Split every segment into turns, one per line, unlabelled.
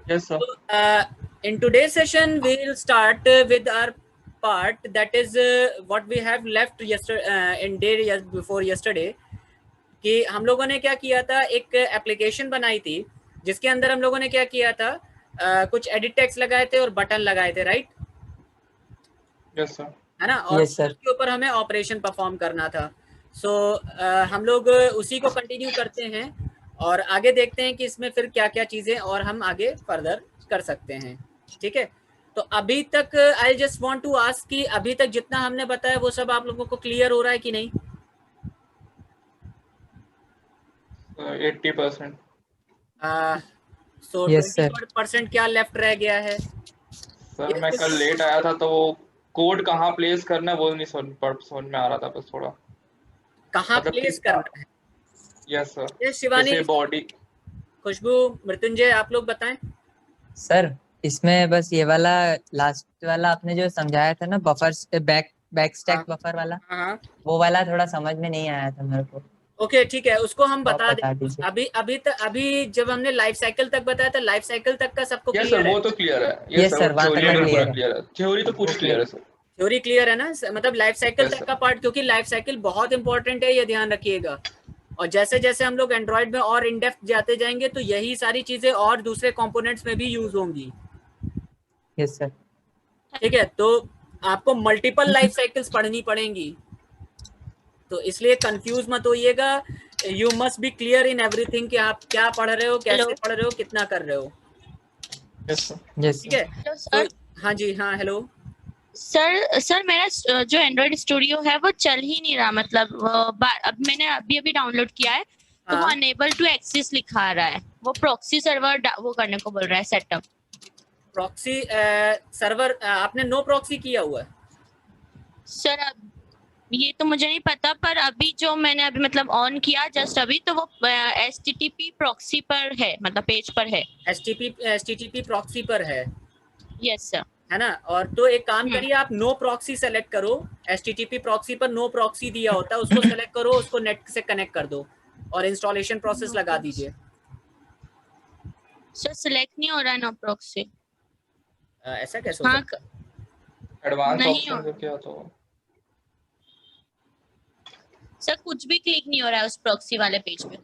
Yes, sir.
So, in today's session, we will start with our part that is what we have left yesterday in day before yesterday. कि हम लोगों ने क्या किया था, एक एप्लीकेशन बनाई थी जिसके अंदर हम लोगों ने क्या किया था, कुछ एडिट टेक्स्ट लगाए थे और बटन लगाए थे, राइट?
Yes, sir.
है ना? और
Yes, sir.
उसके ऊपर हमें ऑपरेशन परफॉर्म करना था. सो हम लोग उसी को कंटिन्यू करते हैं और आगे देखते हैं कि इसमें फिर क्या क्या चीज़ें और हम आगे फर्दर कर सकते हैं. ठीक है, तो अभी तक I just want to ask कि अभी तक जितना हमने बताया वो सब आप लोगों को क्लियर हो रहा है कि नहीं?
80%.
सो
Yes, sir.
20% क्या लेफ्ट रह गया है?
सर मैं कल लेट आया था तो वो कोड कहाँ प्लेस करना है वो नहीं समझ में आ रहा था बस थोड़ा.
कहाँ
मतलब
प्लेस
कितना?
करना है?
Yes sir.
यस शिवानी,
जैसे बॉडी.
खुशबू, मृत्युंजय, आप लोग बताएं.
सर इसमें बस ये वाला लास्ट वाला आपने जो समझाया था ना, बफर बैक स्टैक बफर वाला,
हाँ,
वो वाला थोड़ा समझ में नहीं आया था मेरे को.
ओके ठीक है, उसको हम
तो आप
बता
बता
दें.
दीजिए.
अभी जब हमने लाइफ साइकिल तक बताया था, लाइफ साइकिल तक का सबको
यस सर
क्लियर है?
वो तो क्लियर है.
Yes,
यस
sir,
सर
वहाँ तक
थ्योरी
का
पूरा
clear है.
क्लियर है. थ्योरी तो पूरी
वो
क्लियर है सर.
थ्योरी क्लियर है ना? मतलब लाइफ साइकिल
Yes,
तक
sir.
का पार्ट, क्योंकि लाइफ साइकिल बहुत इंपॉर्टेंट है, ये ध्यान रखिएगा. और जैसे जैसे हम लोग एंड्रॉइड में और इन डेप्थ जाते जाएंगे तो यही सारी चीजें और दूसरे कंपोनेंट्स में भी यूज होंगी.
Yes, sir.
ठीक है, तो आपको मल्टीपल लाइफ साइकिल्स पढ़नी पड़ेंगी, तो इसलिए कंफ्यूज मत होइएगा. You must be clear in everything कि आप क्या पढ़ रहे हो, कैसे पढ़ रहे हो, कितना कर रहे हो.
Yes, sir.
Yes,
ठीक है.
हेलो
तो
सर.
हाँ जी, हाँ हेलो.
सर मेरा जो एंड्रॉइड स्टूडियो है वो चल ही नहीं रहा. मतलब अब मैंने अभी डाउनलोड किया है तो वो
हाँ,
अनेबल टू एक्सेस लिखा रहा है. वो प्रॉक्सी सर्वर वो करने को बोल रहा है, सेटअप.
प्रॉक्सी सर्वर आपने नो प्रॉक्सी किया हुआ है?
सर अब ये तो मुझे नहीं पता, पर अभी जो मैंने अभी मतलब ऑन किया जस्ट अभी, तो वो HTTP प्रॉक्सी पर है, मतलब पेज पर है.
HTTP प्रॉक्सी पर है?
Yes sir.
है ना? और तो एक काम करिए, आप नो प्रॉक्सी सेलेक्ट करो. HTTP प्रॉक्सी पर नो प्रॉक्सी दिया होता है, उसको सेलेक्ट करो, उसको नेट से कनेक्ट कर दो और इंस्टॉलेशन प्रोसेस लगा दीजिए.
सर सिलेक्ट नहीं हो रहा है नो प्रॉक्सी.
ऐसा कैसे हो
हाँ,
सकता है?
एडवांस
नहीं
ऑप्शन
हो
जो क्या तो.
सर, कुछ भी क्लिक नहीं हो रहा है उस प्रॉक्सी वाले पेज पे.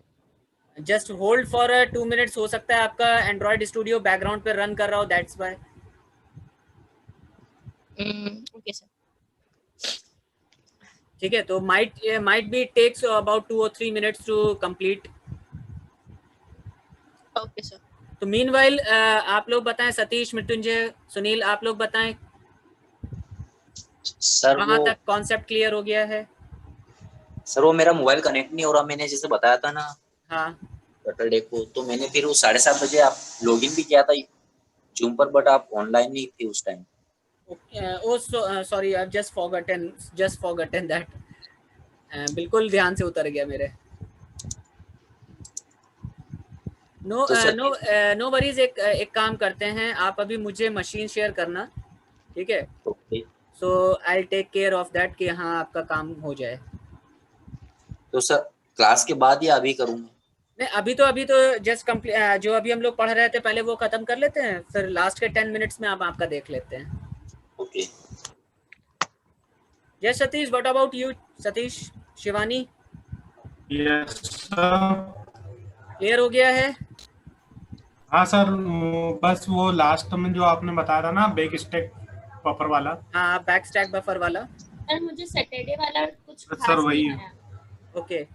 Just hold for 2 minutes. हो सकता है आपका एंड्रॉइड स्टूडियो बैकग्राउंड पे रन कर रहा हो, दैट्स व्हाई.
Okay sir.
ठीक है, तो might be takes about 2 or 3 minutes to complete.
Okay sir.
तो मीनवाइल आप लोग बताएं, सतीश, मृत्युंजय, सुनील, आप लोग बताएं
सर.
कहाँ तक कॉन्सेप्ट क्लियर हो गया है?
सर वो मेरा मोबाइल कनेक्ट नहीं हो रहा. मैंने जैसे बताया था ना
हाँ,
सैटरडे को, तो मैंने फिर वो 7:30 बजे आप लॉगिन भी किया था जूम पर, बट आप ऑनलाइन नहीं थे उस time.
Sorry, I just forgotten that. बिल्कुल ध्यान से उतर गया मेरे. नो
तो सर
नो नो वरीज. एक काम करते हैं, आप अभी मुझे मशीन शेयर करना, ठीक है?
Okay.
So I take care of that कि हाँ आपका काम हो जाए.
तो सर क्लास के बाद या अभी करूँ?
नहीं, अभी तो जस्ट कंप्लीट, जो अभी हम लोग पढ़ रहे थे पहले वो खत्म कर लेते हैं, फिर लास्ट के 10 मिनट्स में आप आपका देख लेते हैं.
Okay.
Yes Satish, what about you? Satish, Shivani,
yes sir.
Clear हो गया है?
हाँ सर, बस वो लास्ट में जो आपने बताया था ना, बैक स्टैक बफर वाला.
हाँ, बैक स्टैक बफर वाला.
सर मुझे सैटरडे वाला कुछ
सर,
खास
वही
नहीं
है.
आया.
ओके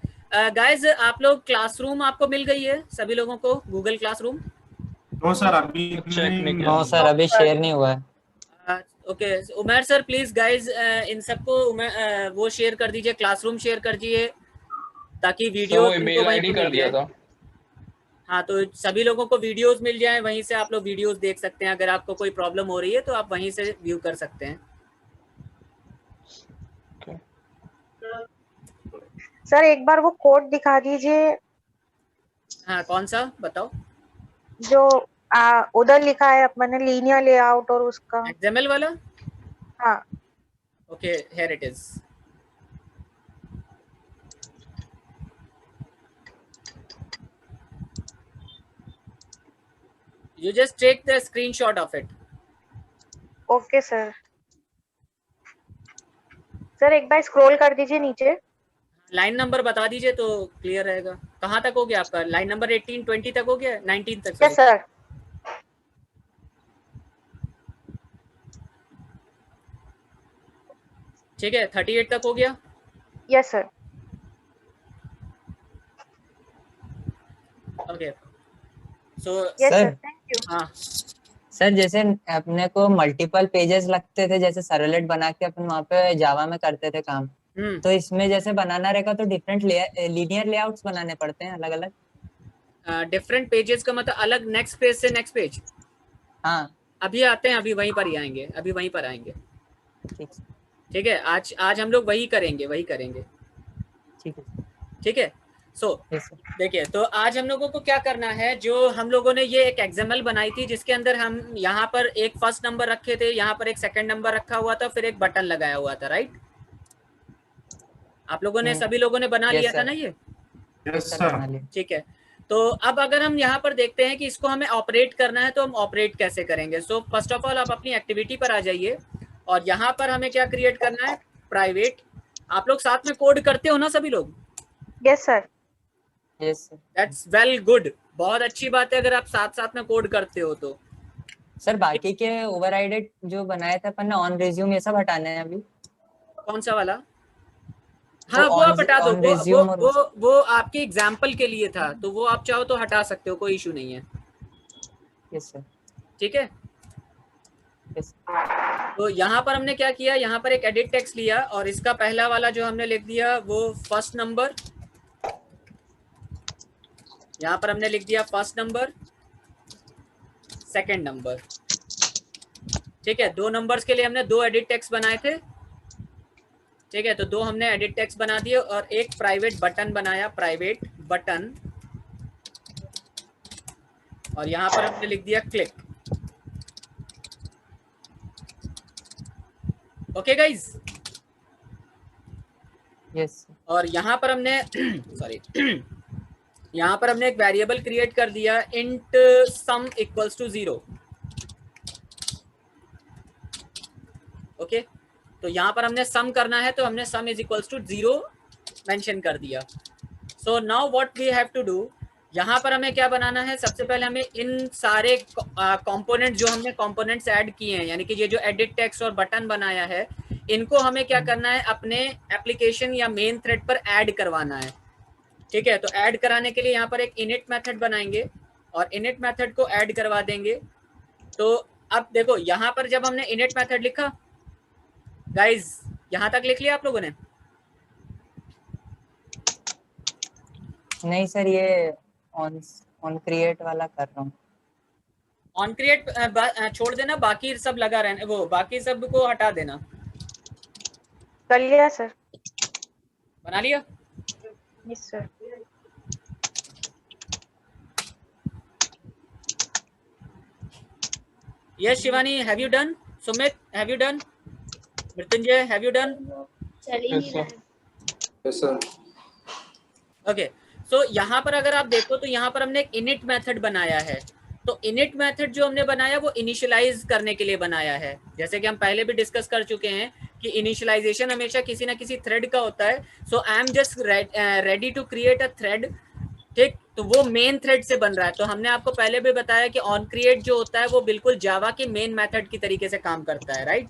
गाइज, आप लोग क्लासरूम आपको मिल गई है सभी लोगों को, गूगल क्लासरूम?
नो सर, अभी
चेक नहीं किया.
नो सर, अभी शेयर नहीं हुआ है.
Okay, Umer sir please guys इन सबको वो शेयर कर दीजिए, क्लासरूम शेयर कर दीजिए ताकि
सर
वीडियो
वो ईमेल आईडी कर दिया था.
हाँ, तो सभी लोगों को वीडियोस मिल जाए, वहीं से आप लोग वीडियोस देख सकते हैं. अगर आपको कोई प्रॉब्लम हो रही है तो आप वहीं से व्यू कर सकते हैं.
सर एक बार वो कोड दिखा दीजिए.
हाँ, कौन सा बताओ?
जो उधर लिखा है अपने लीनियर लेआउट और उसका
XML वाला?
हाँ.
Okay, here it is. You just take the screenshot of it.
Okay sir. Sir एक बार स्क्रॉल कर दीजिए नीचे।
लाइन नंबर बता दीजिए तो क्लियर रहेगा। कहाँ तक हो गया आपका? लाइन नंबर 18, 20 तक हो गया? 19 तक?
Yes sir.
ठीक है, 38 तक हो गया?
Yes sir.
Okay, so
yes
Sir.
Sir, thank you.
हाँ
सर जैसे अपने को मल्टीपल पेजेस लगते थे, जैसे सर्वलेट बना के अपन वहाँ पे जावा में करते थे काम, तो इसमें जैसे बनाना रहेगा तो डिफरेंट लीनियर लेआउट्स बनाने पड़ते हैं अलग अलग।
डिफरेंट पेजेस का मतलब अलग, नेक्स्ट पेज से नेक्स्ट पेज?
हाँ
अभी आते हैं, अभी वहीं पर ही आएंगे, अभी वहीं पर आएंगे।
ठीक
ठीक है, आज हम लोग वही करेंगे।
ठीक है
ठीक है, सो
yes, sir.
देखिए, तो आज हम लोगों को क्या करना है, जो हम लोगों ने ये एक एक्सएमएल बनाई थी जिसके अंदर हम यहाँ पर एक फर्स्ट नंबर रखे थे, यहाँ पर एक सेकंड नंबर रखा हुआ था, फिर एक बटन लगाया हुआ था, राइट? आप लोगों ने, सभी लोगों ने बना
Yes,
लिया
sir.
था ना ये?
Yes
sir
sir.
बना लिया।
ठीक है, तो अब अगर हम यहाँ पर देखते हैं कि इसको हमें ऑपरेट करना है तो हम ऑपरेट कैसे करेंगे। सो फर्स्ट ऑफ ऑल आप अपनी एक्टिविटी पर आ जाइए और यहाँ पर हमें क्या क्रिएट करना है, प्राइवेट। आप लोग साथ में कोड करते हो ना सभी लोग?
Yes sir.
Yes, sir.
That's well good, बहुत अच्छी बात है अगर आप साथ साथ में कोड करते हो तो।
सर बाकी के ओवरराइडेड जो बनाए थे अपन ने, ऑन रिज्यूम ये सब हटाने हैं अभी।
कौन सा वाला? हाँ, वो
on-
आप हटा दो,
on
वो
resume
वो
और
वो वो आपके एग्जाम्पल के लिए था, तो वो आप चाहो तो हटा सकते हो, कोई इशू नहीं है।
Yes sir.
ठीक है,
यस
तो यहाँ पर हमने क्या किया, यहाँ पर एक एडिट टेक्स्ट लिया और इसका पहला वाला जो हमने लिख दिया वो फर्स्ट नंबर। यहाँ पर हमने लिख दिया फर्स्ट नंबर, सेकंड नंबर। ठीक है, 2 नंबर्स के लिए हमने 2 एडिट टेक्स्ट बनाए थे। ठीक है, तो 2 हमने एडिट टेक्स्ट बना दिए और एक प्राइवेट बटन बनाया, प्राइवेट बटन, और यहाँ पर हमने लिख दिया क्लिक। ओके गाइज,
यस
और यहाँ पर हमने सॉरी यहाँ पर हमने एक वेरिएबल क्रिएट कर दिया, int sum equals to 0। Okay, तो यहाँ पर हमने सम करना है तो हमने sum is equals to 0 mention कर दिया। So now what we have to do, यहाँ पर हमें क्या बनाना है, सबसे पहले हमें इन सारे कंपोनेंट जो हमने कंपोनेंट्स ऐड किए हैं, यानी कि ये जो एडिट टेक्स्ट और बटन बनाया है, इनको हमें क्या करना है, अपने एप्लीकेशन या मेन थ्रेड पर ऐड करवाना है। ठीक है, तो ऐड कराने के लिए यहाँ पर एक इनिट मेथड बनाएंगे और इनिट मेथड को ऐड करवा देंगे। तो अब देखो, यहाँ पर जब हमने इनिट मेथड लिखा, गाइज यहाँ तक लिख लिया आप लोगों ने?
नहीं सर, ये ऑन क्रिएट वाला कर रहा हूँ।
ऑन क्रिएट छोड़ देना, बाकी सब लगा रहना, वो बाकी सब को हटा देना।
कर लिया सर।
बना लिया?
Yes sir.
Yes Shivani, have you done? Sumit, have you done? Mrityunjay, have you done?
Yes sir.
Okay, so यहाँ पर अगर आप देखो तो यहाँ पर हमने एक इनिट मेथड बनाया है। तो इनिट मेथड जो हमने बनाया वो इनिशियलाइज करने के लिए बनाया है। जैसे कि हम पहले भी डिस्कस कर चुके हैं कि इनिशियलाइजेशन हमेशा किसी ना किसी थ्रेड का होता है। So I am just ready to create a thread. ठीक, तो वो मेन थ्रेड से बन रहा है। तो हमने आपको पहले भी बताया कि ऑन क्रिएट जो होता है वो बिल्कुल जावा के मेन मेथड की तरीके से काम करता है, राइट?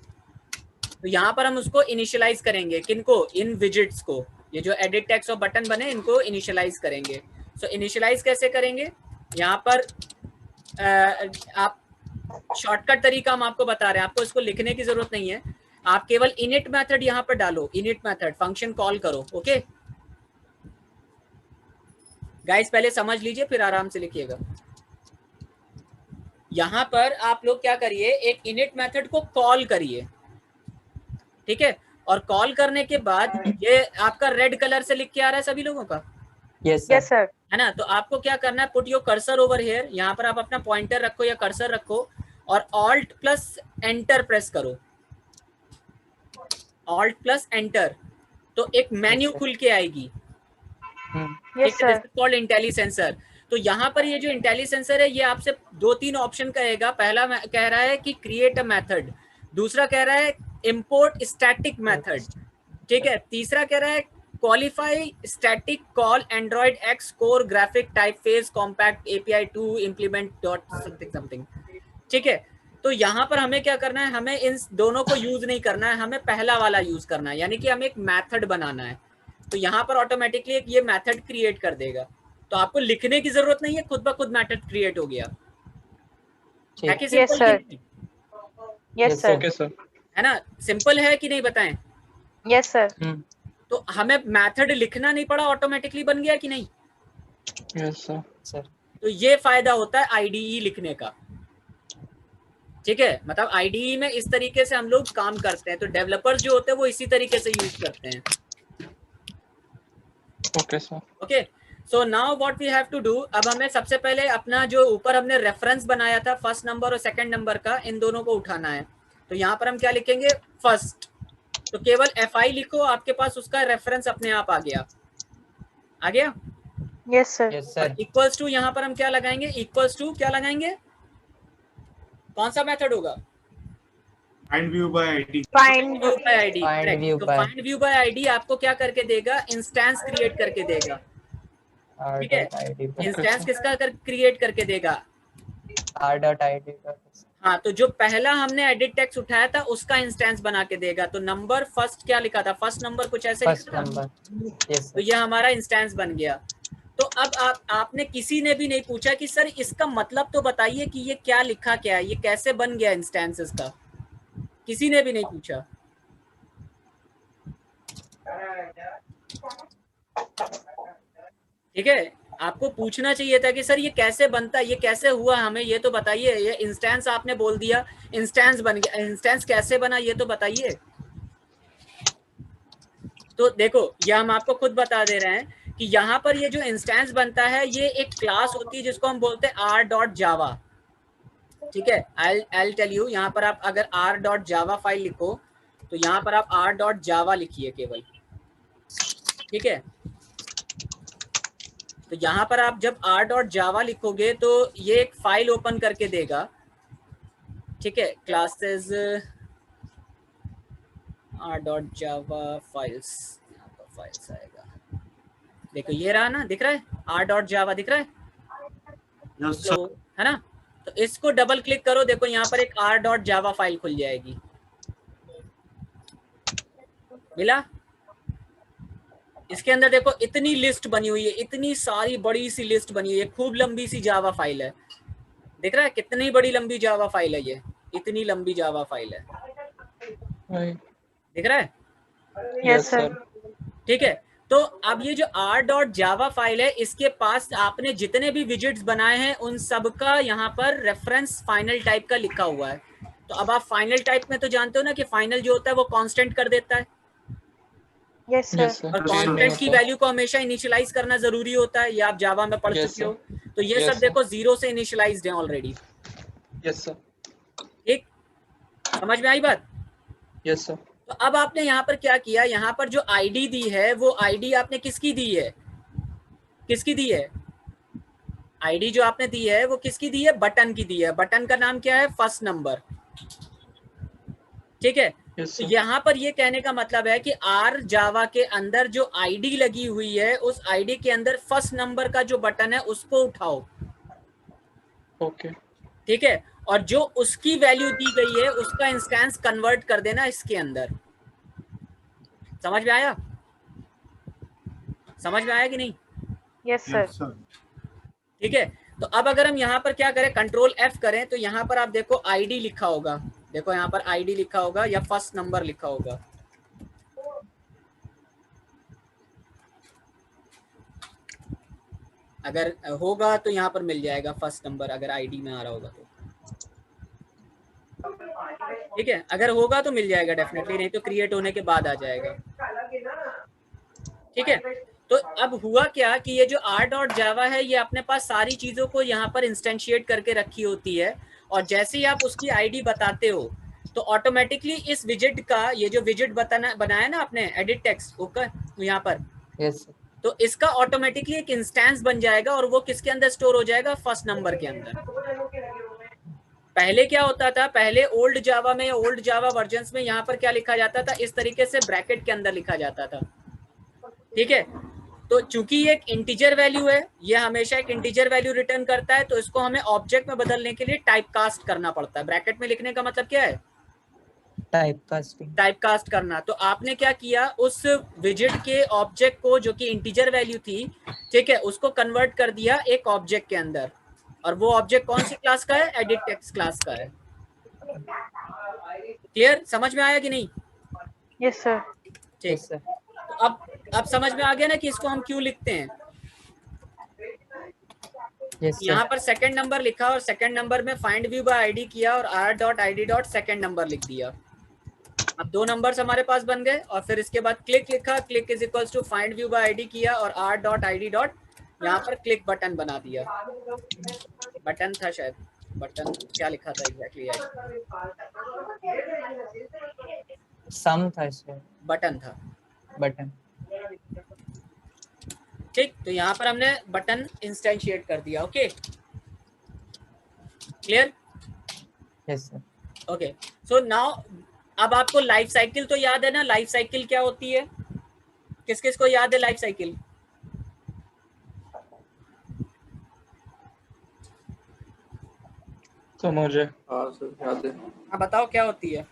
तो यहाँ पर हम उसको इनिशियलाइज करेंगे, किनको? इन विजिट्स को। ये जो एडिट टेक्स्ट और बटन बने इनको इनिशियलाइज करेंगे। सो इनिशियलाइज कैसे करेंगे, यहाँ पर आप शॉर्टकट तरीका हम आपको बता रहे हैं, आपको इसको लिखने की जरूरत नहीं है। आप केवल इनिट मेथड यहाँ पर डालो, इनिट मेथड फंक्शन कॉल करो। ओके गाइस, पहले समझ लीजिए फिर आराम से लिखिएगा। यहाँ पर आप लोग क्या करिए, एक इनिट मेथड को कॉल करिए, ठीक है? और कॉल करने के बाद ये आपका रेड कलर से लिख के आ रहा है सभी लोगों का?
Yes
yes sir.
है ना? तो आपको क्या करना है, put your cursor over here. यहाँ पर आप अपना पॉइंटर रखो या कर्सर रखो और ऑल्ट प्लस एंटर प्रेस करो। ऑल्ट प्लस एंटर, तो एक मेन्यू खुल के आएगी।
Yes sir.
कॉल्ड इंटेलिसेंसर। तो यहाँ पर ये जो इंटेलिसेंसर है ये आपसे 2-3 ऑप्शन कहेगा। पहला कह रहा है कि क्रिएट अ मेथड, दूसरा कह रहा है इंपोर्ट स्टैटिक मेथड, ठीक है, तीसरा कह रहा है qualify static call android X core graphic typeface compact API to implement dot something something, ठीक है। तो यहाँ पर हमें क्या करना है, हमें इन दोनों को यूज नहीं करना है, हमें पहला वाला यूज करना है, यानी कि हमें एक मेथड बनाना है। तो यहाँ पर ऑटोमेटिकली एक ये मेथड क्रिएट कर देगा, तो आपको लिखने की जरूरत नहीं है, खुद ब खुद मेथड क्रिएट हो गया। है कि
Yes,
सिंपल
sir.
कि नहीं?
Yes, sir.
Okay sir.
है ना, सिंपल है कि नहीं बताएं?
Yes, sir.
तो हमें मेथड लिखना नहीं पड़ा, ऑटोमेटिकली बन गया कि नहीं?
Yes sir.
तो ये फायदा होता है आईडीई लिखने का, ठीक है। मतलब आईडीई में इस तरीके से हम लोग काम करते हैं, तो डेवलपर्स जो होते हैं वो इसी तरीके से यूज करते हैं।
Okay sir.
Okay, so now what we have to do, अब हमें सबसे पहले अपना जो ऊपर हमने रेफरेंस बनाया था फर्स्ट नंबर और सेकंड नंबर का, इन दोनों को उठाना है। तो यहाँ पर हम क्या लिखेंगे, फर्स्ट, तो केवल FI लिखो, आपके पास उसका रेफरेंस अपने आप आ गया। आ गया?
Yes, sir.
Yes sir.
Equals to यहाँ पर हम क्या लगाएंगे, इक्वल्स टू क्या लगाएंगे, कौन सा मेथड होगा?
Find view by ID.
Find
view by ID,
Find
correct.
view
तो
by-
find view by ID आपको क्या करके देगा, इंस्टेंस क्रिएट करके देगा, ठीक है। इंस्टेंस किसका क्रिएट करके देगा,
r.id।
हाँ, तो जो पहला हमने एडिट टेक्स्ट उठाया था उसका इंस्टेंस बना के देगा। तो नंबर फर्स्ट क्या लिखा था, फर्स्ट नंबर कुछ ऐसे
फर्स्ट
लिखा था,
नंबर। यस
तो ये हमारा इंस्टेंस बन गया। तो अब आपने किसी ने भी नहीं पूछा कि सर इसका मतलब तो बताइए कि ये क्या लिखा, क्या है, ये कैसे बन गया इंस्टेंस इसका, किसी ने भी नहीं पूछा। ठीक है, आपको पूछना चाहिए था कि सर ये कैसे बनता है, ये कैसे हुआ, हमें ये तो बताइए। ये इंस्टेंस आपने बोल दिया, इंस्टेंस बन गया, इंस्टेंस कैसे बना ये तो बताइए। तो देखो ये हम आपको खुद बता दे रहे हैं कि यहाँ पर ये जो इंस्टेंस बनता है ये एक क्लास होती है जिसको हम बोलते हैं r.java, ठीक है। I'll tell you, यहाँ पर आप अगर r.java फाइल लिखो तो यहाँ पर आप r.java लिखिए केवल, ठीक है। तो यहाँ पर आप जब r.java लिखोगे तो ये एक फाइल ओपन करके देगा, ठीक है। क्लासेस r.java फाइल्स, यहाँ पर फाइल्स आएगा, देखो ये रहा ना, दिख रहा है r.java दिख रहा है,
यस
तो है ना। तो इसको डबल क्लिक करो, देखो यहाँ पर एक r.java फाइल खुल जाएगी, मिला। इसके अंदर देखो इतनी लिस्ट बनी हुई है, इतनी सारी बड़ी सी लिस्ट बनी हुई है, खूब लंबी सी जावा फाइल है, दिख रहा है कितनी बड़ी लंबी जावा फाइल है, ये इतनी लंबी जावा फाइल है, दिख रहा है?
Yes, sir.
ठीक है। तो अब ये जो r.java फाइल है इसके पास आपने जितने भी विजिट्स बनाए हैं उन सब का यहाँ पर रेफरेंस फाइनल टाइप का लिखा हुआ है। तो अब आप फाइनल टाइप में तो जानते हो ना कि फाइनल जो होता है वो कांस्टेंट कर देता है,
Yes, sir.
और कांस्टेंट की वैल्यू को हमेशा इनिशियलाइज करना जरूरी होता है, ये आप जावा में पढ़ चुके हो। तो ये सब देखो 0 से इनिशियलाइज्ड है ऑलरेडी।
Yes sir.
ठीक, समझ में आई बात?
Yes sir.
तो अब आपने यहाँ पर क्या किया, यहाँ पर जो आईडी दी है वो आईडी आपने किसकी दी है, किसकी दी है, आईडी जो आपने दी है वो किसकी दी है, बटन की दी है। बटन का नाम क्या है, फर्स्ट नंबर, ठीक है। तो यहाँ पर ये कहने का मतलब है कि आर जावा के अंदर जो आईडी लगी हुई है उस आईडी के अंदर फर्स्ट नंबर का जो बटन है उसको उठाओ,
ओके,
ठीक है। और जो उसकी वैल्यू दी गई है उसका इंस्टेंस कन्वर्ट कर देना इसके अंदर। समझ में आया, समझ में आया कि नहीं?
Yes, sir.
ठीक है। तो अब अगर हम यहाँ पर क्या करें, कंट्रोल F करें, तो यहाँ पर आप देखो आईडी लिखा होगा, देखो यहाँ पर आईडी लिखा होगा या फर्स्ट नंबर लिखा होगा। अगर होगा तो यहाँ पर मिल जाएगा फर्स्ट नंबर, अगर आईडी में आ रहा होगा तो, ठीक है। अगर होगा तो मिल जाएगा डेफिनेटली, नहीं तो क्रिएट होने के बाद आ जाएगा, ठीक है। तो अब हुआ क्या कि ये जो r.java है ये अपने पास सारी चीजों को यहाँ पर इंस्टेंशिएट करके रखी होती है, और जैसे ही आप उसकी आईडी बताते हो तो ऑटोमेटिकली इस विजिट का, ये जो विजिट बनाया ना आपने एडिट टेक्स्ट ऊपर यहाँ पर,
यस
तो इसका ऑटोमेटिकली एक इंस्टेंस बन जाएगा और वो किसके अंदर स्टोर हो जाएगा, फर्स्ट नंबर के अंदर। पहले क्या होता था, पहले ओल्ड जावा में, ओल्ड जावा वर्जन्स में यहाँ पर क्या लिखा जाता था, इस तरीके से ब्रैकेट के अंदर लिखा जाता था, ठीक है। तो चूंकि ये एक इंटीजर वैल्यू है, ये हमेशा एक इंटीजर वैल्यू रिटर्न करता है, तो इसको हमें ऑब्जेक्ट में बदलने के लिए टाइप कास्ट करना पड़ता है। ब्रैकेट में लिखने का मतलब क्या है, टाइप कास्ट करना। तो आपने क्या किया, उस विजिट के ऑब्जेक्ट को जो कि इंटीजर वैल्यू थी, ठीक है, उसको कन्वर्ट कर दिया एक ऑब्जेक्ट के अंदर, और वो ऑब्जेक्ट कौन सी क्लास का है, एडिट टेक्स्ट क्लास का है। क्लियर, समझ में आया कि नहीं?
Yes sir.
ठीक, तो अब समझ में आ गया ना कि इसको हम क्यों लिखते हैं। यहाँ पर सेकंड नंबर लिखा और सेकंड नंबर में फाइंड व्यू बाय आईडी किया और r.id. सेकंड नंबर लिख दिया। अब दो नंबर्स हमारे पास बन गए, और फिर इसके बाद क्लिक लिखा, click is equals to find view by ID किया और r.id. यहाँ पर क्लिक बटन बना दिया। बटन था शायद, बटन क्या लिखा था एग्जैक्टली,
सम था शायद,
बटन था,
बटन।
ठीक, तो यहाँ पर हमने बटन इंस्टेंशिएट कर दिया। Okay, clear?
Yes sir.
Okay, so now अब आपको लाइफ साइकिल तो याद है ना, लाइफ साइकिल क्या होती है, किस किस को याद है लाइफ साइकिल?
तो मुझे सर याद है।
हाँ बताओ क्या होती है।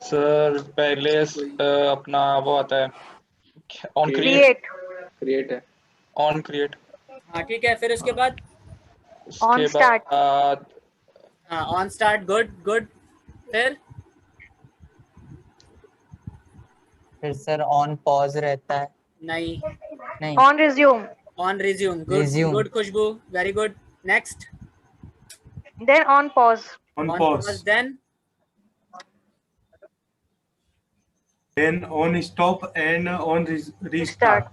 सर पहले अपना वो आता है ऑन
क्रिएट
है, ऑन क्रिएट।
हाँ ठीक है, फिर उसके बाद
ऑन स्टार्ट।
हाँ ऑन स्टार्ट, गुड। फिर
सर ऑन पॉज रहता है।
नहीं,
on resume.
On resume, good Khushboo, very good. Next,
then on pause.
On pause, then on stop and on restart.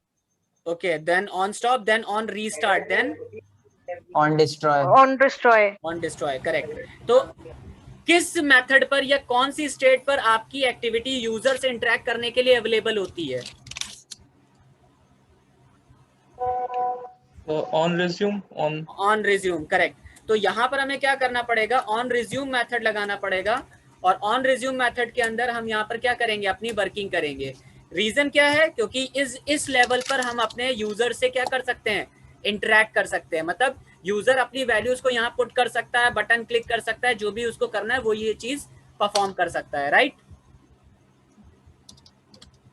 Okay, then on stop, then on restart, then
on destroy.
on destroy,
correct. तो किस method पर या कौन सी state पर आपकी activity user से interact करने के लिए अवेलेबल होती है?
On resume,
correct. तो यहाँ पर हमें क्या करना पड़ेगा, ऑन रिज्यूम मेथड लगाना पड़ेगा, और ऑन रिज्यूम मेथड के अंदर हम यहाँ पर क्या करेंगे, अपनी वर्किंग करेंगे। रीजन क्या है, क्योंकि इस लेवल पर हम अपने यूजर से क्या कर सकते हैं, इंटरेक्ट कर सकते हैं। मतलब यूजर अपनी वैल्यूज को यहाँ पुट कर सकता है, बटन क्लिक कर सकता है, जो भी उसको करना है वो ये चीज परफॉर्म कर सकता है, राइट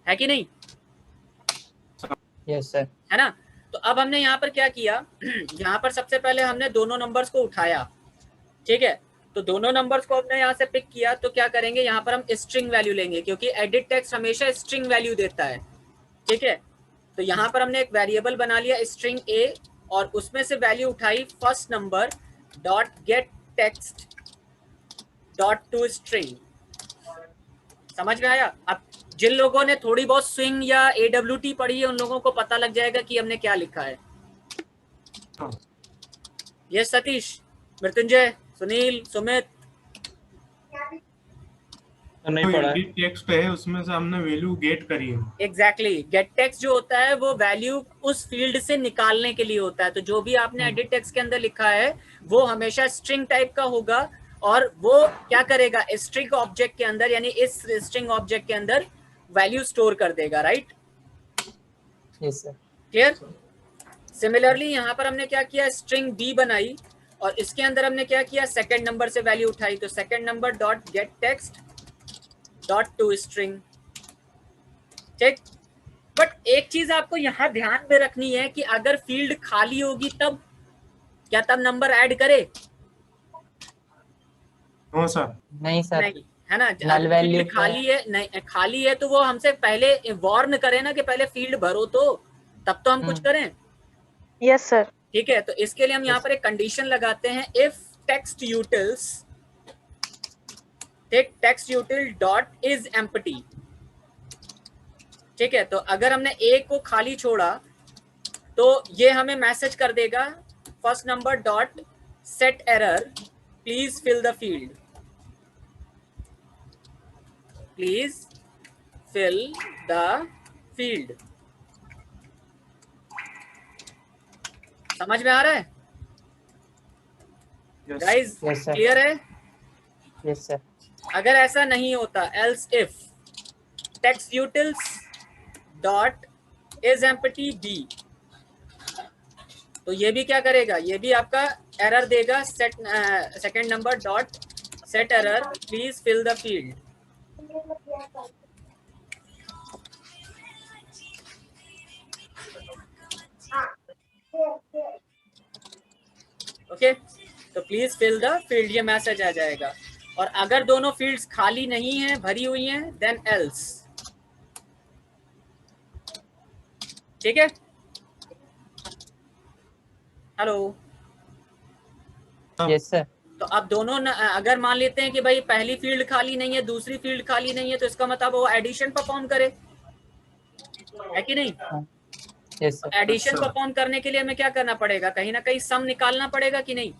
है कि नहीं?
Yes sir.
है ना? तो अब हमने यहाँ पर क्या किया, यहाँ पर सबसे पहले हमने दोनों नंबर्स को उठाया, ठीक है। तो दोनों नंबर्स को हमने यहाँ से पिक किया, तो क्या करेंगे, यहाँ पर हम स्ट्रिंग वैल्यू लेंगे, क्योंकि एडिट टेक्स्ट हमेशा स्ट्रिंग वैल्यू देता है, ठीक है। तो यहाँ पर हमने एक वेरिएबल बना लिया स्ट्रिंग ए, और उसमें से वैल्यू उठाई first number dot gate text dot to string. समझ में आया? अब जिन लोगों ने थोड़ी बहुत स्विंग या AWT पढ़ी है उन लोगों को पता लग जाएगा कि हमने क्या लिखा है। ये सतीश, मृत्युंजय, सुनील, सुमित
नहीं पढ़ा है। टेक्स्ट है उसमें से हमने वैल्यू गेट करी है।
एग्जैक्टली, गेट टेक्स्ट जो होता है वो वैल्यू उस फील्ड से निकालने के लिए होता है। तो जो भी आपने एडिट टेक्स्ट के अंदर लिखा है वो हमेशा स्ट्रिंग टाइप का होगा, और वो क्या करेगा, स्ट्रिंग ऑब्जेक्ट के अंदर, यानी इस स्ट्रिंग ऑब्जेक्ट के अंदर वैल्यू स्टोर कर देगा, right?
Yes sir.
Clear? Similarly यहाँ पर हमने क्या किया, स्ट्रिंग बी बनाई, और इसके अंदर हमने क्या किया, सेकंड नंबर से वैल्यू उठाई। तो second number dot gate text dot to string, ठीक। बट एक चीज आपको यहाँ ध्यान में रखनी है कि अगर फील्ड खाली होगी तब क्या तब नंबर ऐड करे?
No sir.
नहीं सर,
नहीं, है ना?
नल वैल्यू
खाली है, नहीं खाली है तो वो हमसे पहले वार्न करे ना कि पहले फील्ड भरो, तो तब तो हम कुछ करें।
Yes sir.
ठीक है, तो इसके लिए हम यहाँ पर एक कंडीशन लगाते हैं, if text utils, text यूटिल dot is empty, ठीक है। तो अगर हमने ए को खाली छोड़ा तो ये हमें मैसेज कर देगा first number dot set error, please fill the field, please fill the field. समझ में आ रहा है गाइस?
Yes, sir.
क्लियर है?
Yes, sir.
अगर ऐसा नहीं होता, else if text utils dot is empty b, तो ये भी क्या करेगा, ये भी आपका एरर देगा, set second number dot set error please fill the field. Okay, तो प्लीज फिल द फील्ड, ये मैसेज आ जाएगा. और अगर दोनों फील्ड्स खाली नहीं है, भरी हुई हैं, देन एल्स. ठीक है? हेलो.
Yes, sir.
तो अब दोनों अगर मान लेते हैं कि भाई पहली फील्ड खाली नहीं है, दूसरी फील्ड खाली नहीं है, तो इसका मतलब वो एडिशन परफॉर्म करे, है कि नहीं?
Yes, sir.
एडिशन परफॉर्म करने के लिए हमें क्या करना पड़ेगा, कहीं ना कहीं सम निकालना पड़ेगा कि नहीं,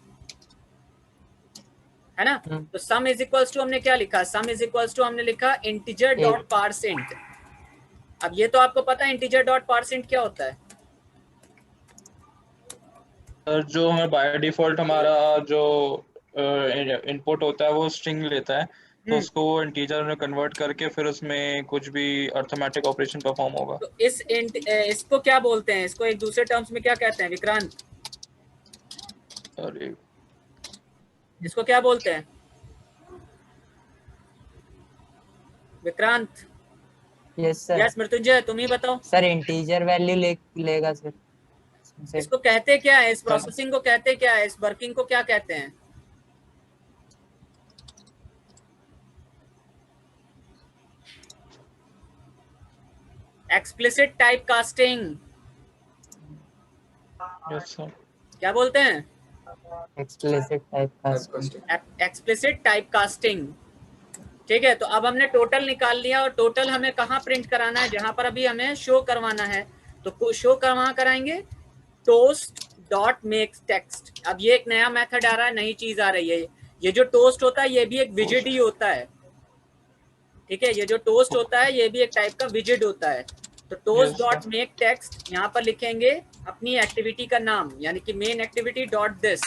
है ना? तो सम इज इक्वल्स टू हमने क्या लिखा, सम इज इक्वल्स टू हमने लिखा इंटीजर डॉट पारसेंट. अब ये तो आपको पता है इंटीजर डॉट पारसेंट क्या होता है.
जो हमें बाय डिफॉल्ट हमारा जो इनपुट होता है वो स्ट्रिंग लेता है, तो उसको वो इंटीजर में कन्वर्ट करके फिर उसमें कुछ भी अर्थमेटिक ऑपरेशन परफॉर्म होगा.
तो इसको क्या बोलते हैं, इसको एक दूसरे टर्म्स में क्या कहते हैं विक्रांत?
अरे
इसको क्या बोलते हैं Vikrant?
Yes, sir.
Yes Mrityunjay, तुम ही बताओ.
सर इंटीजर वैल्यू लेगा सर.
इसको कहते क्या है, इस प्रोसेसिंग को कहते क्या है, इस वर्किंग को क्या कहते हैं? Explicit type casting.
Yes sir.
क्या बोलते हैं?
Explicit type casting.
Explicit type casting. ठीक है, तो अब हमने टोटल निकाल लिया, और टोटल हमें कहाँ प्रिंट कराना है, जहां पर अभी हमें शो करवाना है, तो शो कहाँ कराएंगे, टोस्ट डॉट मेक टेक्स्ट. अब ये एक नया मेथड आ रहा है, नई चीज आ रही है. ये जो टोस्ट होता है ये भी एक विजिट ही होता है. ठीक है, ये जो टोस्ट होता है ये भी एक टाइप का विजिट होता है. तो टोस्ट डॉट मेक टेक्स्ट, यहाँ पर लिखेंगे अपनी एक्टिविटी का नाम, यानी कि मेन एक्टिविटी डॉट दिस.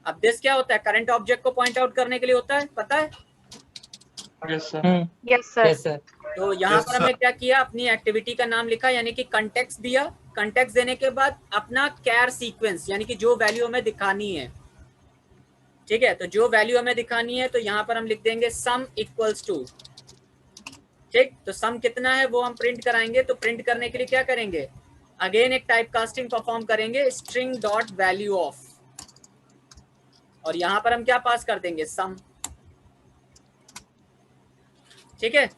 अब दिस क्या होता है, करंट ऑब्जेक्ट को पॉइंट आउट करने के लिए होता है, पता है?
Yes sir.
Yes sir.
Yes, sir.
तो यहाँ पर हमने क्या किया, अपनी एक्टिविटी का नाम लिखा, यानी कि कंटेक्स्ट दिया. कंटेक्स्ट देने के बाद अपना कैर सीक्वेंस, यानी कि जो वैल्यू हमें दिखानी है. ठीक है, तो जो वैल्यू हमें दिखानी है, तो यहाँ पर हम लिख देंगे सम इक्वल्स टू. ठीक, तो सम कितना है वो हम प्रिंट कराएंगे. तो प्रिंट करने के लिए क्या करेंगे, अगेन एक टाइप कास्टिंग परफॉर्म करेंगे, स्ट्रिंग डॉट वैल्यू ऑफ, और यहाँ पर हम क्या पास कर देंगे, सम. ठीक है,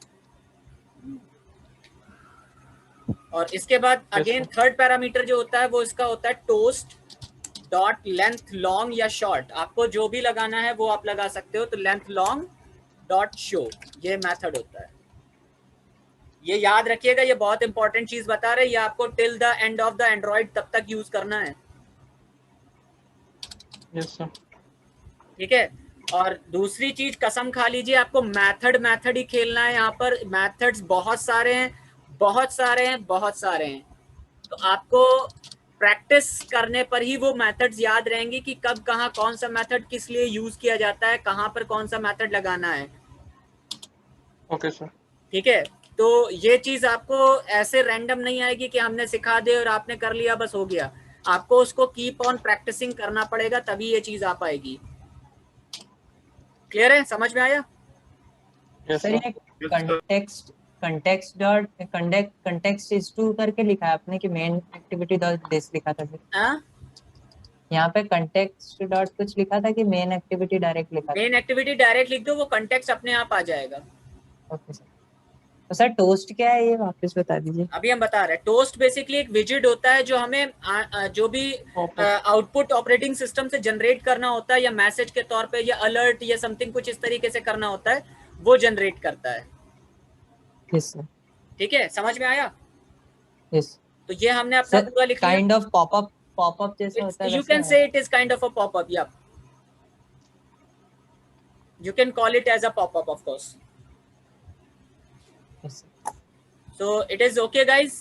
और इसके बाद अगेन थर्ड पैरामीटर जो होता है वो इसका होता है टोस्ट डॉट लेंथ लॉन्ग या शॉर्ट. आपको जो भी लगाना है वो आप लगा सकते हो. तो लेंथ लॉन्ग डॉट शो, ये मेथड होता है. ये याद रखिएगा, ये बहुत इंपॉर्टेंट चीज बता रहे हैं, ये आपको till the end of the Android तब तक यूज करना है.
Yes sir.
ठीक है, और दूसरी चीज कसम खा लीजिए, आपको मेथड ही खेलना है. यहाँ पर मेथड्स बहुत सारे हैं, बहुत सारे हैं, बहुत सारे हैं. तो आपको प्रैक्टिस करने पर ही वो मेथड्स याद रहेंगे कि कब कहाँ कौन सा मेथड किस लिए यूज किया जाता है, कहाँ पर कौन सा मेथड लगाना है.
Okay sir.
ठीक है, तो ये चीज आपको ऐसे रैंडम नहीं आएगी कि हमने सिखा दे और आपने कर लिया बस हो गया. आपको उसको कीप ऑन प्रैक्टिसिंग करना पड़ेगा, तभी ये चीज आ पाएगी. क्लियर है, समझ में आया?
यस
सर ये कंटेक्स्ट इज टू करके लिखा है आपने कि मेन एक्टिविटी डॉट दिस लिखा था.
हाँ,
यहाँ पे कंटेक्स्ट डॉट कुछ लिखा था कि मेन एक्टिविटी डायरेक्ट लिखा था.
मेन एक्टिविटी डायरेक्ट लिख दो, वो कंटेक्स्ट अपने आप आ जाएगा.
Okay sir. तो सर टोस्ट क्या है ये वापस बता दीजिए.
अभी हम बता रहे हैं, टोस्ट बेसिकली एक विजिट होता है जो हमें जो भी आउटपुट ऑपरेटिंग सिस्टम से जनरेट करना होता है, या मैसेज के तौर पे, या अलर्ट, या समथिंग कुछ इस तरीके से करना होता है, वो जनरेट करता है.
Yes sir.
ठीक है, समझ में आया?
यस.
तो ये हमने अपना पूरा लिख लिया.
काइंड ऑफ पॉपअप जैसा होता है.
You can say it is kind of a pop-up, yeah. You can call it as a pop-up, of course.
Yes, sir.
So it is okay guys?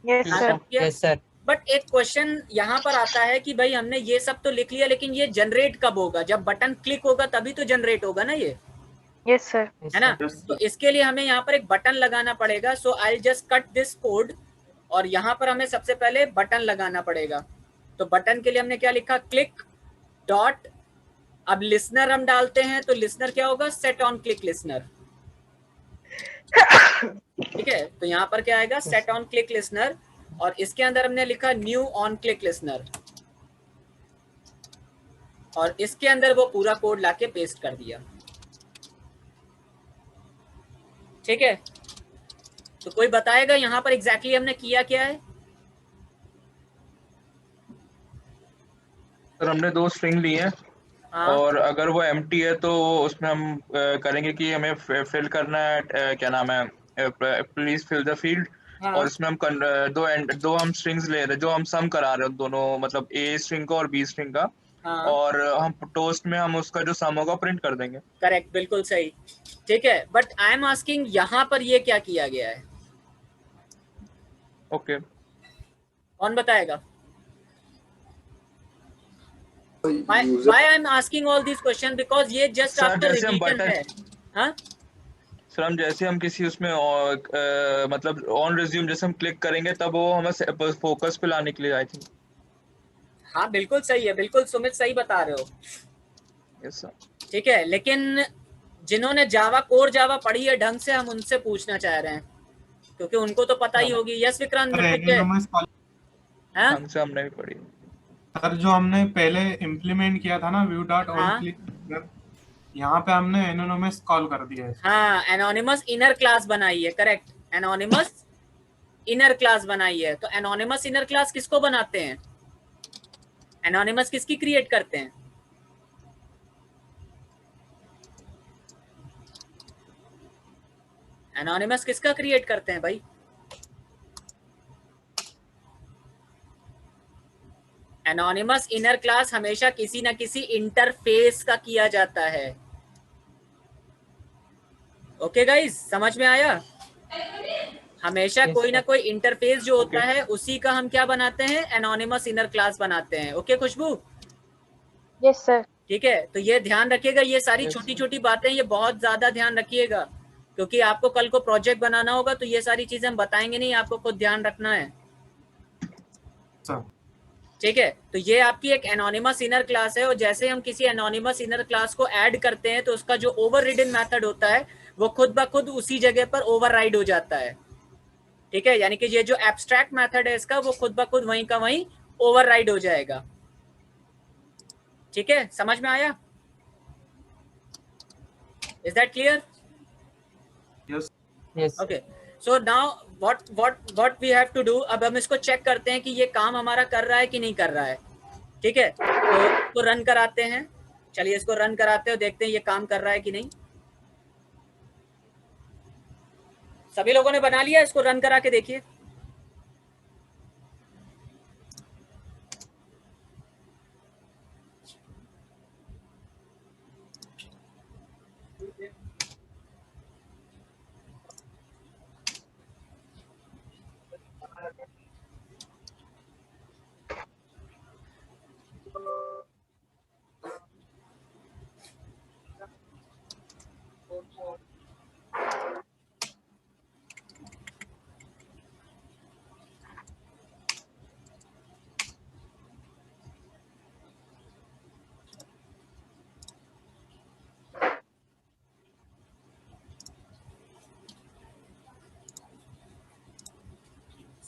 Yes sir.
Yes sir.
But एक question यहाँ पर आता है कि भाई हमने ये सब तो लिख लिया, लेकिन ये जनरेट कब होगा? जब बटन क्लिक होगा तभी तो जनरेट होगा ना ये,
Yes sir.
है ना? तो इसके लिए हमें यहाँ पर एक बटन लगाना पड़ेगा. So I just cut this code और यहाँ पर हमें सबसे पहले बटन लगाना पड़ेगा. तो बटन के लिए हमने क्या लिखा? Click dot. अब लिसनर हम डालते हैं, तो लिसनर क्या होगा? Set on click listener. ठीक है, तो यहाँ पर क्या आएगा? Set on click listener. और इसके अंदर हमने लिखा न्यू ऑन क्लिक लिसनर, और इसके अंदर वो पूरा कोड लाके पेस्ट कर दिया. ठीक है, तो कोई बताएगा यहाँ पर एग्जैक्टली हमने किया क्या है?
सर हमने 2 स्ट्रिंग ली है.
हाँ. और
अगर वो एम्प्टी है तो उसमें हम करेंगे कि हमें फिल करना है, क्या नाम है, प्लीज फिल द फील्ड.
हाँ.
और इसमें हम दो हम स्ट्रिंग्स ले रहे हैं, जो हम सम करा रहे हैं दोनों, मतलब ए स्ट्रिंग का और बी स्ट्रिंग का.
हाँ.
और हम टोस्ट में हम उसका जो सम होगा प्रिंट कर देंगे.
करेक्ट, बिल्कुल सही. ठीक है, बट आई एम आस्किंग यहाँ पर ये क्या किया गया है?
ओके,
कौन बताएगा? Why I am asking all these questions? Because ये just
Sir,
after
जैसे हम
revision
button-
है. हाँ?
सर हम जैसे हम किसी उसमें मतलब ऑन रिज्यूम जैसे हम क्लिक करेंगे तब वो हमें फोकस पे लाने के लिए आई थिंक.
हाँ बिल्कुल सही है, बिल्कुल सुमित सही बता रहे हो.
Yes sir.
ठीक है, लेकिन जिन्होंने जावा कोर जावा पढ़ी है ढंग से, हम उनसे पूछना चाह रहे हैं, क्योंकि उनको तो पता ही होगी. यस विक्रांत, हाँ?
हमसे हमने भी पढ़ी.
सर जो हमने पहले इम्प्लीमेंट किया था ना व्यू डॉट ऑन क्लिक, यहाँ पे हमने एनोनिमस कॉल कर दिया है.
हाँ, एनोनिमस इनर क्लास बनाई है. करेक्ट, एनोनिमस इनर क्लास बनाई है. तो एनोनिमस इनर क्लास किसको बनाते हैं? एनोनिमस किसकी क्रिएट करते हैं? एनोनिमस किसका क्रिएट करते हैं भाई? एनोनिमस इनर क्लास हमेशा किसी ना किसी इंटरफेस का किया जाता है. ओके गाइस, समझ में आया? हमेशा कोई ना कोई इंटरफेस जो होता है उसी का हम क्या बनाते हैं? एनोनिमस इनर क्लास बनाते हैं. ओके खुशबू?
Yes sir.
ठीक है, तो ये ध्यान रखिएगा, ये सारी छोटी छोटी बातें ये बहुत ज्यादा ध्यान रखिएगा, क्योंकि आपको कल को प्रोजेक्ट बनाना होगा, तो ये सारी चीजें हम बताएंगे नहीं, आपको खुद ध्यान रखना है. ठीक है, तो ये आपकी एक एनोनिमस इनर क्लास है, और जैसे हम किसी एनोनिमस इनर क्लास को ऐड करते हैं तो उसका जो ओवररिडन मेथड होता है वो खुद ब खुद उसी जगह पर ओवरराइड हो जाता है. ठीक है, यानी कि ये जो एब्स्ट्रैक्ट मेथड है इसका, वो खुद ब खुद वहीं का वहीं ओवरराइड हो जाएगा. ठीक है, समझ में आया? Is that clear?
Yes.
Yes.
Okay, so now what we have to do, अब हम इसको चेक करते हैं कि ये काम हमारा कर रहा है कि नहीं कर रहा है. ठीक है, तो इसको रन कराते हैं. चलिए इसको रन कराते हैं, देखते हैं ये काम कर रहा है कि नहीं. सभी लोगों ने बना लिया? इसको रन करा के देखिए.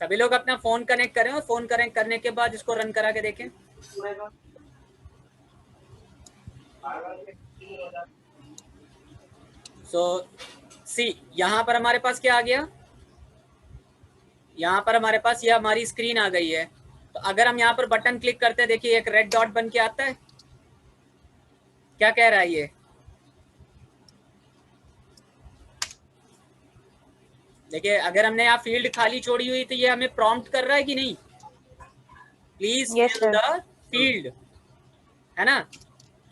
सभी लोग अपना फोन कनेक्ट करें, और फोन कनेक्ट करने के बाद इसको रन करा के देखें. सो सी, यहाँ पर हमारे पास क्या आ गया? यहाँ पर हमारे पास ये हमारी स्क्रीन आ गई है. तो अगर हम यहाँ पर बटन क्लिक करते हैं, देखिए एक रेड डॉट बन के आता है. क्या कह रहा है ये? देखिए, अगर हमने यहाँ फील्ड खाली छोड़ी हुई तो ये हमें प्रॉम्प्ट कर रहा है कि नहीं? प्लीज फिल द फील्ड, है ना?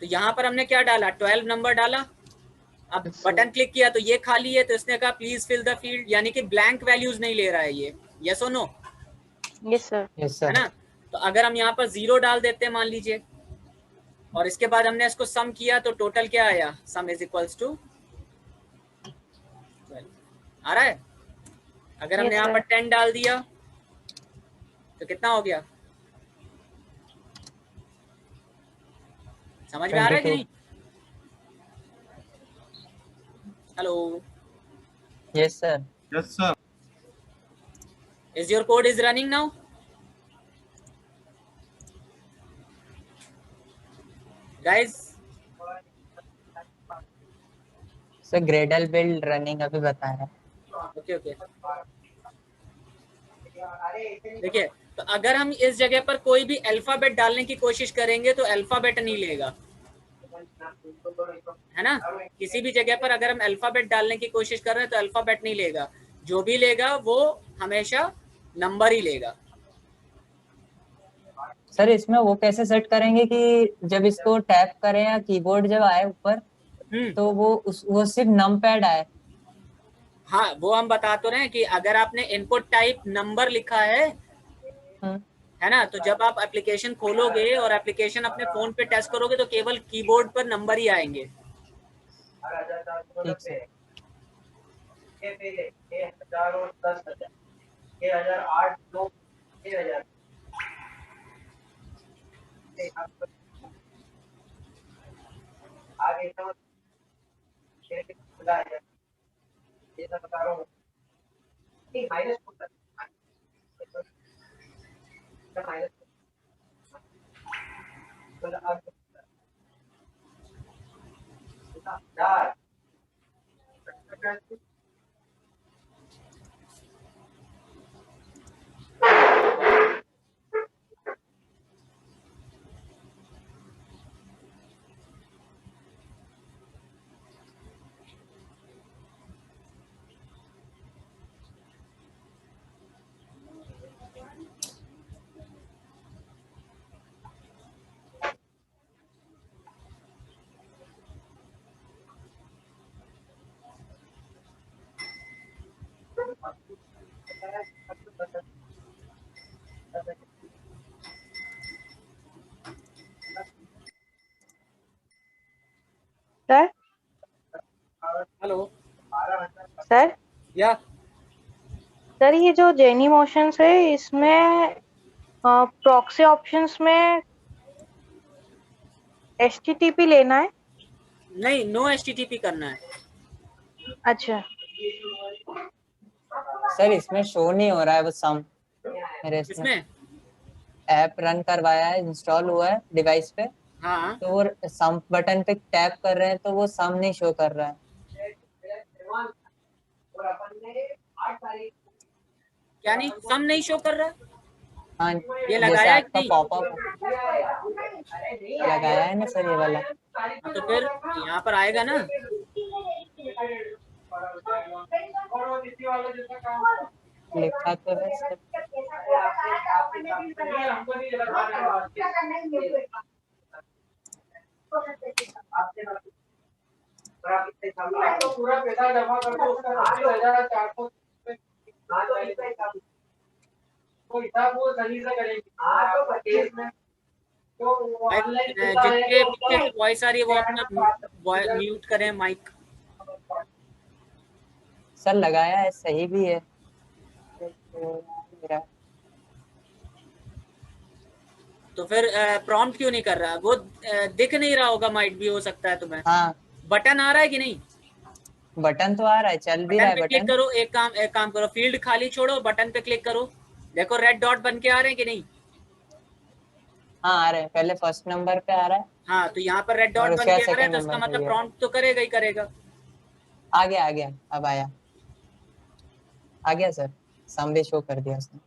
तो यहाँ पर हमने क्या डाला? 12 नंबर डाला. अब बटन क्लिक किया तो ये खाली है, तो इसने कहा प्लीज फिल द फील्ड, यानी कि ब्लैंक वैल्यूज नहीं ले रहा है ये, यस और नो?
Yes sir.
है ना? तो अगर हम यहाँ पर 0 डाल देते हैं मान लीजिए, और इसके बाद हमने इसको सम किया तो टोटल क्या आया? सम इज इक्वल्स टू 12 आ रहा है। अगर हमने यहाँ पर 10 डाल दिया तो कितना हो गया? समझ में आ रहा है कि नहीं? Hello,
yes sir.
Yes sir.
Is your code is running now? Guys,
sir Gradle build running अभी बता रहा है।
ओके ओके, देखिए, तो अगर हम इस जगह पर कोई भी अल्फाबेट डालने की कोशिश करेंगे तो अल्फाबेट नहीं लेगा, है ना? किसी भी जगह पर अगर हम अल्फाबेट डालने की कोशिश कर रहे हैं तो अल्फाबेट नहीं लेगा, जो भी लेगा वो हमेशा नंबर ही लेगा।
सर इसमें वो कैसे सेट करेंगे कि जब इसको टैप करें या कीबोर्ड जब आए ऊपर तो वो सिर्फ नम पैड आए?
हाँ, वो हम बता तो रहे हैं कि अगर आपने इनपुट टाइप नंबर लिखा है ना, तो जब आप एप्लीकेशन खोलोगे और एप्लीकेशन अपने फोन पे टेस्ट करोगे तो केवल कीबोर्ड पर नंबर ही आएंगे।
ठीक है।
'सर,
हेलो
सर,
या
सर ये जो जेनी मोशंस है इसमें प्रॉक्सी ऑप्शंस में HTTP लेना है?
नहीं, नो HTTP करना है।
अच्छा
सर इसमें शो नहीं हो रहा है वो सम मेरे इसमें ऐप रन करवाया है, इंस्टॉल हुआ है डिवाइस पे।
हाँ,
तो वो सम बटन पे टैप कर रहे हैं तो वो सम नहीं शो कर रहा है।
क्या नहीं, सम नहीं शो कर रहा?
हाँ,
ये लगाया है
आपका
कि
पॉपअप लगाया है ना सर ये वाला?
तो फिर यहाँ पर आएगा ना।
लिखा तो है सर।
पूरा पैसा जमा कर दो उसका 80,400 तो हिसाब वो सही से करेंगे। तो 25 में
जिनके पीछे से वॉइस आ रही है वो अपना म्यूट करें माइक।
सर लगाया है, सही भी है।
तो फिर प्रॉम्प्ट क्यों नहीं कर रहा? वो दिख नहीं रहा होगा, माइट भी हो सकता है तुम्हें।
हाँ,
बटन आ रहा है कि नहीं?
बटन तो आ रहा है, चल भी रहा है
बटन पे क्लिक करो। एक काम करो, फील्ड खाली छोड़ो, बटन पे क्लिक करो, देखो रेड डॉट बन के आ रहे हैं कि नहीं?
हाँ आ रहे हैं, पहले फर्स्ट नंबर पे आ रहा है।
हाँ, तो यहाँ पर रेड डॉट बन के आ रहा है तो इसका मतलब प्रॉम्प्ट तो करेगा ही करेगा।
आ गया, अब आया, आ गया सर, सम भी शो कर दिया उसने।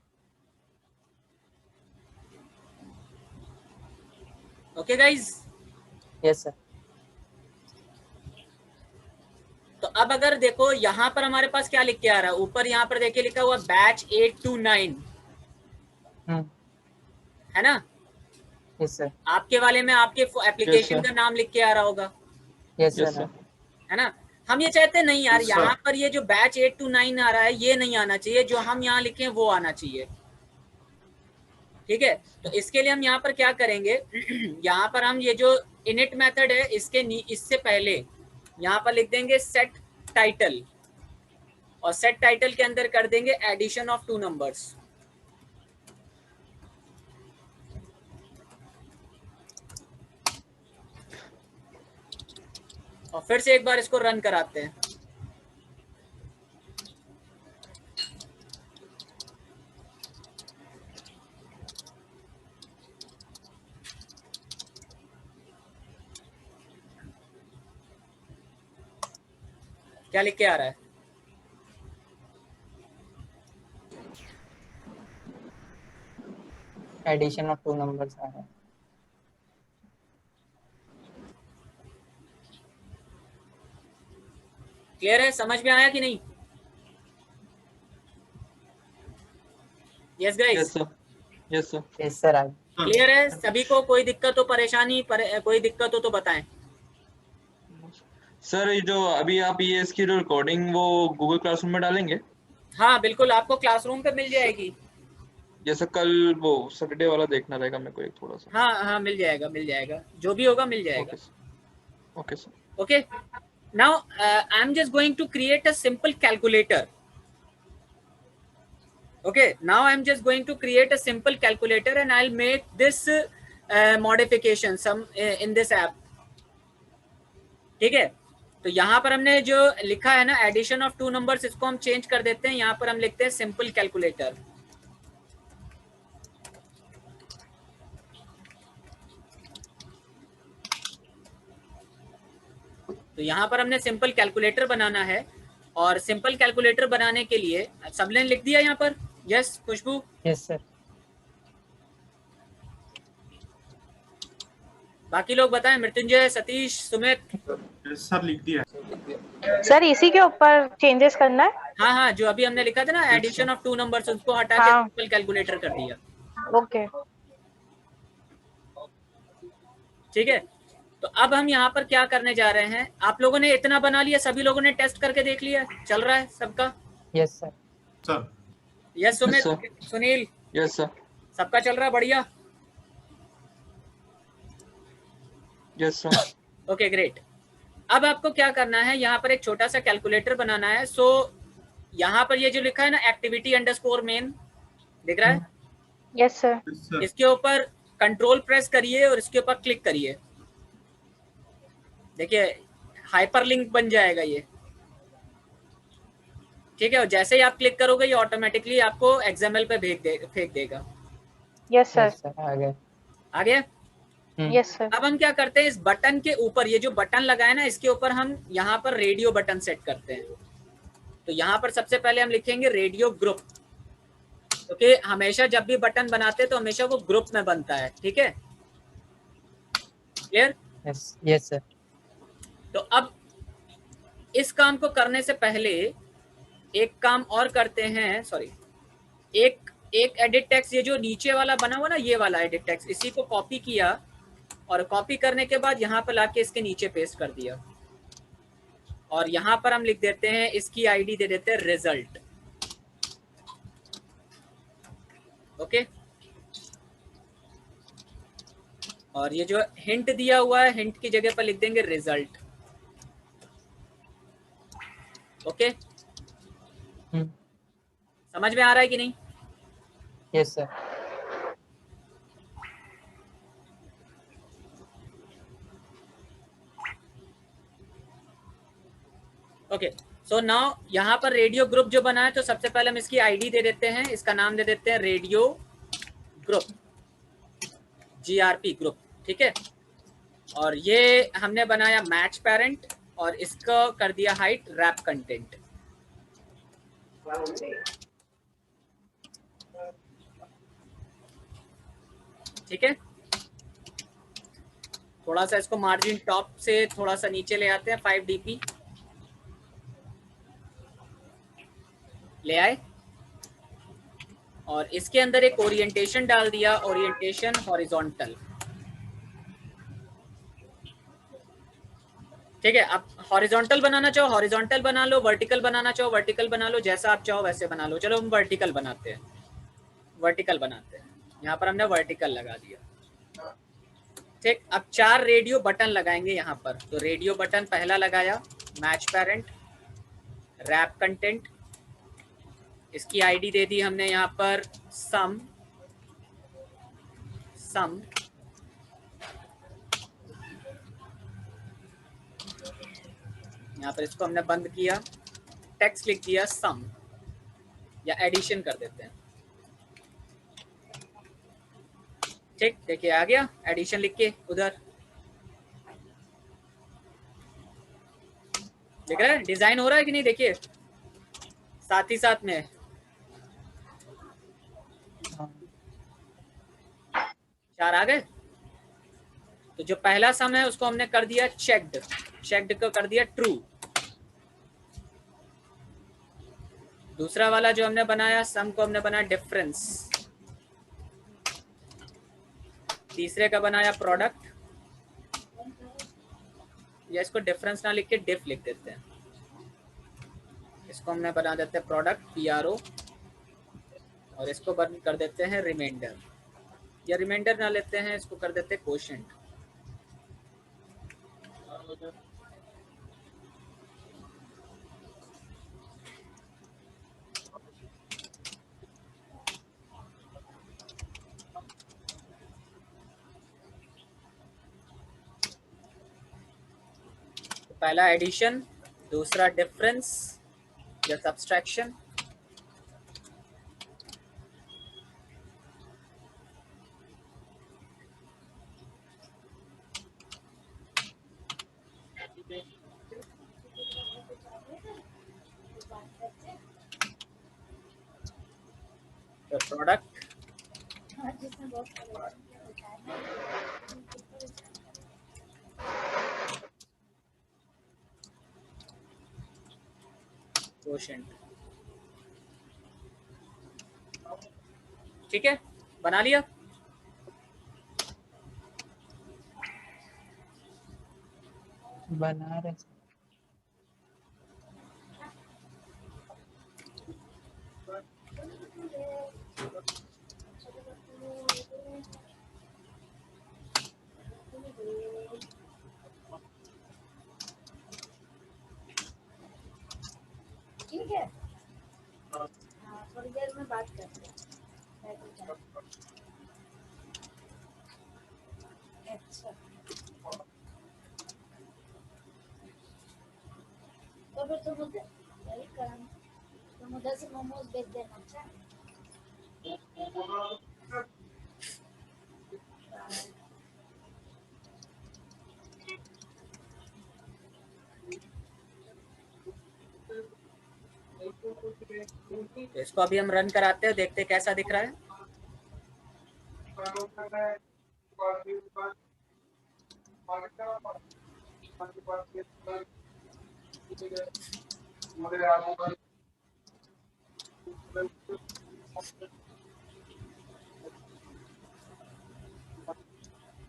Okay guys,
yes sir.
तो अब अगर देखो यहाँ पर हमारे पास क्या लिख के आ रहा है ऊपर, यहाँ पर देखिए लिखा हुआ बैच 829 है ना?
Yes sir.
आपके वाले में आपके एप्लीकेशन का नाम लिख के आ रहा होगा।
Yes sir.
है ना? हम ये चाहते हैं नहीं यार, यहाँ पर ये जो बैच 8 to 9 आ रहा है ये नहीं आना चाहिए, जो हम यहाँ लिखे हैं वो आना चाहिए। ठीक है, तो इसके लिए हम यहाँ पर क्या करेंगे, यहाँ पर हम ये जो इनिट मेथड है इससे पहले यहाँ पर लिख देंगे सेट टाइटल, और सेट टाइटल के अंदर कर देंगे एडिशन ऑफ 2 नंबर्स। और फिर से एक बार इसको रन कराते हैं। क्या लिख के आ रहा है?
एडिशन ऑफ 2 नंबर्स आ रहा है।
क्लियर है? समझ में आया कि नहीं? Yes guys?
Yes sir, yes sir,
yes sir.
Clear है सभी को? कोई दिक्कत हो, परेशानी कोई दिक्कत हो तो बताएं।
सर ये जो अभी आप ये इसकी जो रिकॉर्डिंग वो गूगल क्लासरूम में डालेंगे?
हाँ बिल्कुल, आपको क्लासरूम पे मिल जाएगी।
जैसे कल वो सैटरडे वाला देखना रहेगा मेरे को एक थोड़ा सा।
हाँ हाँ मिल जाएगा, जो भी होगा मिल जाएगा।
Okay sir.
Okay, now I'm just going to create a simple calculator. Okay, now I'm just going to create a simple calculator and I'll make this modification some in this app. ठीक है, तो यहाँ पर हमने जो लिखा है ना एडिशन ऑफ 2 नंबर्स, इसको हम चेंज कर देते हैं। यहाँ पर हम लिखते हैं सिंपल कैलकुलेटर। तो यहाँ पर हमने सिंपल कैलकुलेटर बनाना है, और सिंपल कैलकुलेटर बनाने के लिए सबने लिख दिया यहाँ पर? यस खुशबू?
Yes sir.
बाकी लोग बताएं, मृत्युंजय, सतीश, सुमित?
सर लिख दिया।
सर इसी के ऊपर चेंजेस करना है?
हाँ हाँ, जो अभी हमने लिखा था ना एडिशन ऑफ 2 नंबर्स, उसको हटा के सिंपल कैलकुलेटर कर दिया।
ओके
ठीक है, तो अब हम यहाँ पर क्या करने जा रहे हैं, आप लोगों ने इतना बना लिया, सभी लोगों ने टेस्ट करके देख लिया, चल रहा है सबका?
Yes sir.
Sir
yes Sumit, Sunil?
Yes sir.
सबका चल रहा है बढ़िया?
Yes sir.
Okay great. अब आपको क्या करना है, यहाँ पर एक छोटा सा कैलकुलेटर बनाना है। सो यहाँ पर ये जो लिखा है ना एक्टिविटी अंडरस्कोर मेन, दिख रहा है?
Yes sir.
इसके ऊपर कंट्रोल प्रेस करिए और इसके ऊपर क्लिक करिए। देखिए हाइपरलिंक बन जाएगा ये। ठीक है, और जैसे ही आप क्लिक करोगे ये ऑटोमेटिकली आपको एक्सएमएल पे फेंक देगा।
Yes sir.
आ गया?
Yes sir.
अब हम क्या करते हैं, इस बटन के ऊपर, ये जो बटन लगा है ना, इसके ऊपर हम यहाँ पर रेडियो बटन सेट करते हैं। तो यहाँ पर सबसे पहले हम लिखेंगे रेडियो ग्रुप, क्योंकि हमेशा जब भी बटन बनाते हैं तो हमेशा वो ग्रुप में बनता है। ठीक है, क्लियर?
Yes sir.
तो अब इस काम को करने से पहले एक काम और करते हैं। सॉरी, एक एडिट टेक्स्ट, ये जो नीचे वाला बना हुआ ना, ये वाला एडिट टेक्स्ट, इसी को कॉपी किया और कॉपी करने के बाद यहाँ पर लाके इसके नीचे पेस्ट कर दिया, और यहाँ पर हम लिख देते हैं, इसकी आईडी दे देते हैं रिजल्ट। ओके, और ये जो हिंट दिया हुआ है, हिंट की जगह पर लिख देंगे रिजल्ट। ओके, समझ में आ रहा है कि नहीं?
Yes sir.
Okay, so now यहाँ पर रेडियो ग्रुप जो बना है, तो सबसे पहले हम इसकी आईडी दे देते हैं, इसका नाम दे देते हैं रेडियो ग्रुप, GRP ग्रुप। ठीक है, और ये हमने बनाया मैच पेरेंट, और इसको कर दिया हाइट रैप कंटेंट। ठीक है, थोड़ा सा इसको मार्जिन टॉप से थोड़ा सा नीचे ले आते हैं, 5 dp ले आए, और इसके अंदर एक ओरिएंटेशन डाल दिया, ओरिएंटेशन हॉरिजॉन्टल। ठीक है, आप हॉरिजॉन्टल बनाना चाहो हॉरिजॉन्टल बना लो, वर्टिकल बनाना चाहो वर्टिकल बना लो, जैसा आप चाहो वैसे बना लो। चलो हम वर्टिकल बनाते हैं, वर्टिकल बनाते हैं। यहाँ पर हमने वर्टिकल लगा दिया। ठीक, अब 4 रेडियो बटन लगाएंगे यहाँ पर। तो रेडियो बटन पहला लगाया, मैच पेरेंट, रैप कंटेंट, इसकी आईडी दे दी हमने यहाँ पर सम, सम, यहाँ पर इसको हमने बंद किया, टेक्स्ट लिख दिया सम, या एडिशन कर देते हैं। ठीक, देखिए आ गया एडिशन लिख के उधर, देख रहे हैं डिजाइन हो रहा है कि नहीं? देखिए साथ ही साथ में 4 आ गए। तो जो पहला सम है उसको हमने कर दिया चेक्ड, चेक्ड को कर दिया ट्रू। दूसरा वाला जो हमने बनाया सम को हमने बनाया डिफरेंस। तीसरे का बनाया प्रोडक्ट, या इसको डिफरेंस ना लिख के डिफ लिख देते हैं। इसको हमने बना देते हैं प्रोडक्ट PRO, और इसको बंद कर देते हैं रिमाइंडर, या रिमाइंडर ना लेते हैं, इसको कर देते हैं कोशेंट। पहला एडिशन, दूसरा डिफरेंस या सब्सट्रैक्शन, प्रोडक्ट, कोशेंट। ठीक है, बना लिया।
बना रहे।
ठीक है, थोड़ी देर में बात करते हैं। अच्छा, तो फिर तुम उधर यही करना, तुम उधर से मोमोज भेज देना। अच्छा,
तो इसको अभी हम रन कराते हैं, देखते हैं कैसा दिख रहा है।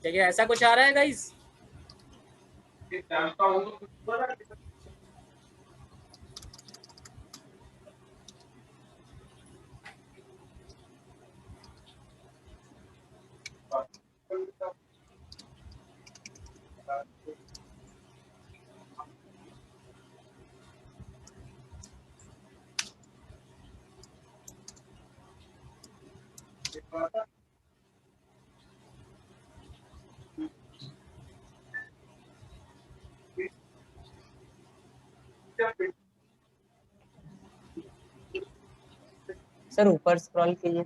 देखिए ऐसा कुछ आ रहा है गाइस।
सर ऊपर स्क्रॉल कीजिए।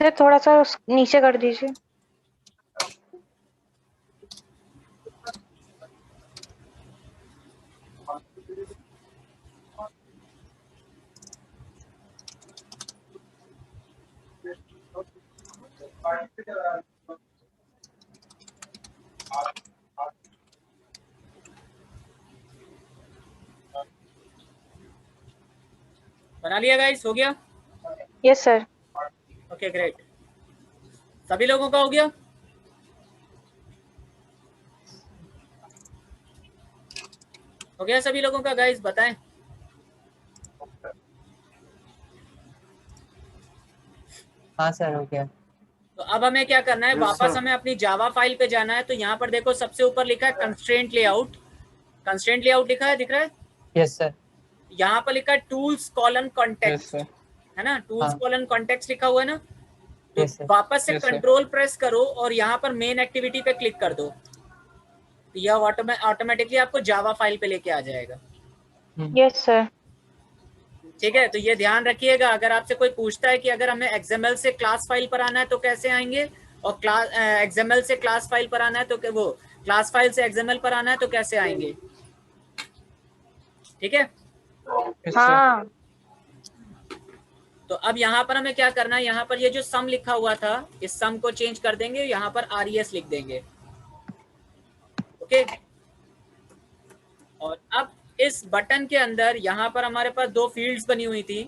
सर थोड़ा सा नीचे कर दीजिए।
बना लिया गाइस? हो गया?
Yes sir.
Okay great. सभी लोगों का हो गया? हो गया सभी लोगों का गाइस? बताएं।
हाँ सर हो गया।
तो अब हमें क्या करना है, वापस हमें अपनी जावा फाइल पे जाना है। तो यहाँ पर देखो सबसे ऊपर लिखा है कंस्ट्रेंट लेआउट। कंस्ट्रेंट लेआउट लिखा है, दिख रहा है?
Yes sir.
यहाँ पर लिखा है टूल्स कॉलन कॉन्टेक्स्ट, है ना? टूल्स कॉलन कॉन्टेक्स्ट लिखा हुआ है ना? तो वापस से कंट्रोल प्रेस करो और यहाँ पर मेन एक्टिविटी पे क्लिक कर दो। तो यह ऑटोमेटिकली आपको जावा फाइल पे लेके आ जाएगा।
Yes sir.
ठीक है, तो ये ध्यान रखिएगा, अगर आपसे कोई पूछता है कि अगर हमें XML से क्लास फाइल पर आना है तो कैसे आएंगे, और XML से क्लास फाइल पर आना है तो वो क्लास फाइल से XML पर आना है तो कैसे आएंगे। ठीक है?
हाँ।
तो अब यहाँ पर हमें क्या करना है, यहाँ पर ये जो सम लिखा हुआ था इस सम को चेंज कर देंगे, यहाँ पर RES लिख देंगे। ओके, और अब इस बटन के अंदर यहाँ पर हमारे पास दो फील्ड्स बनी हुई थी।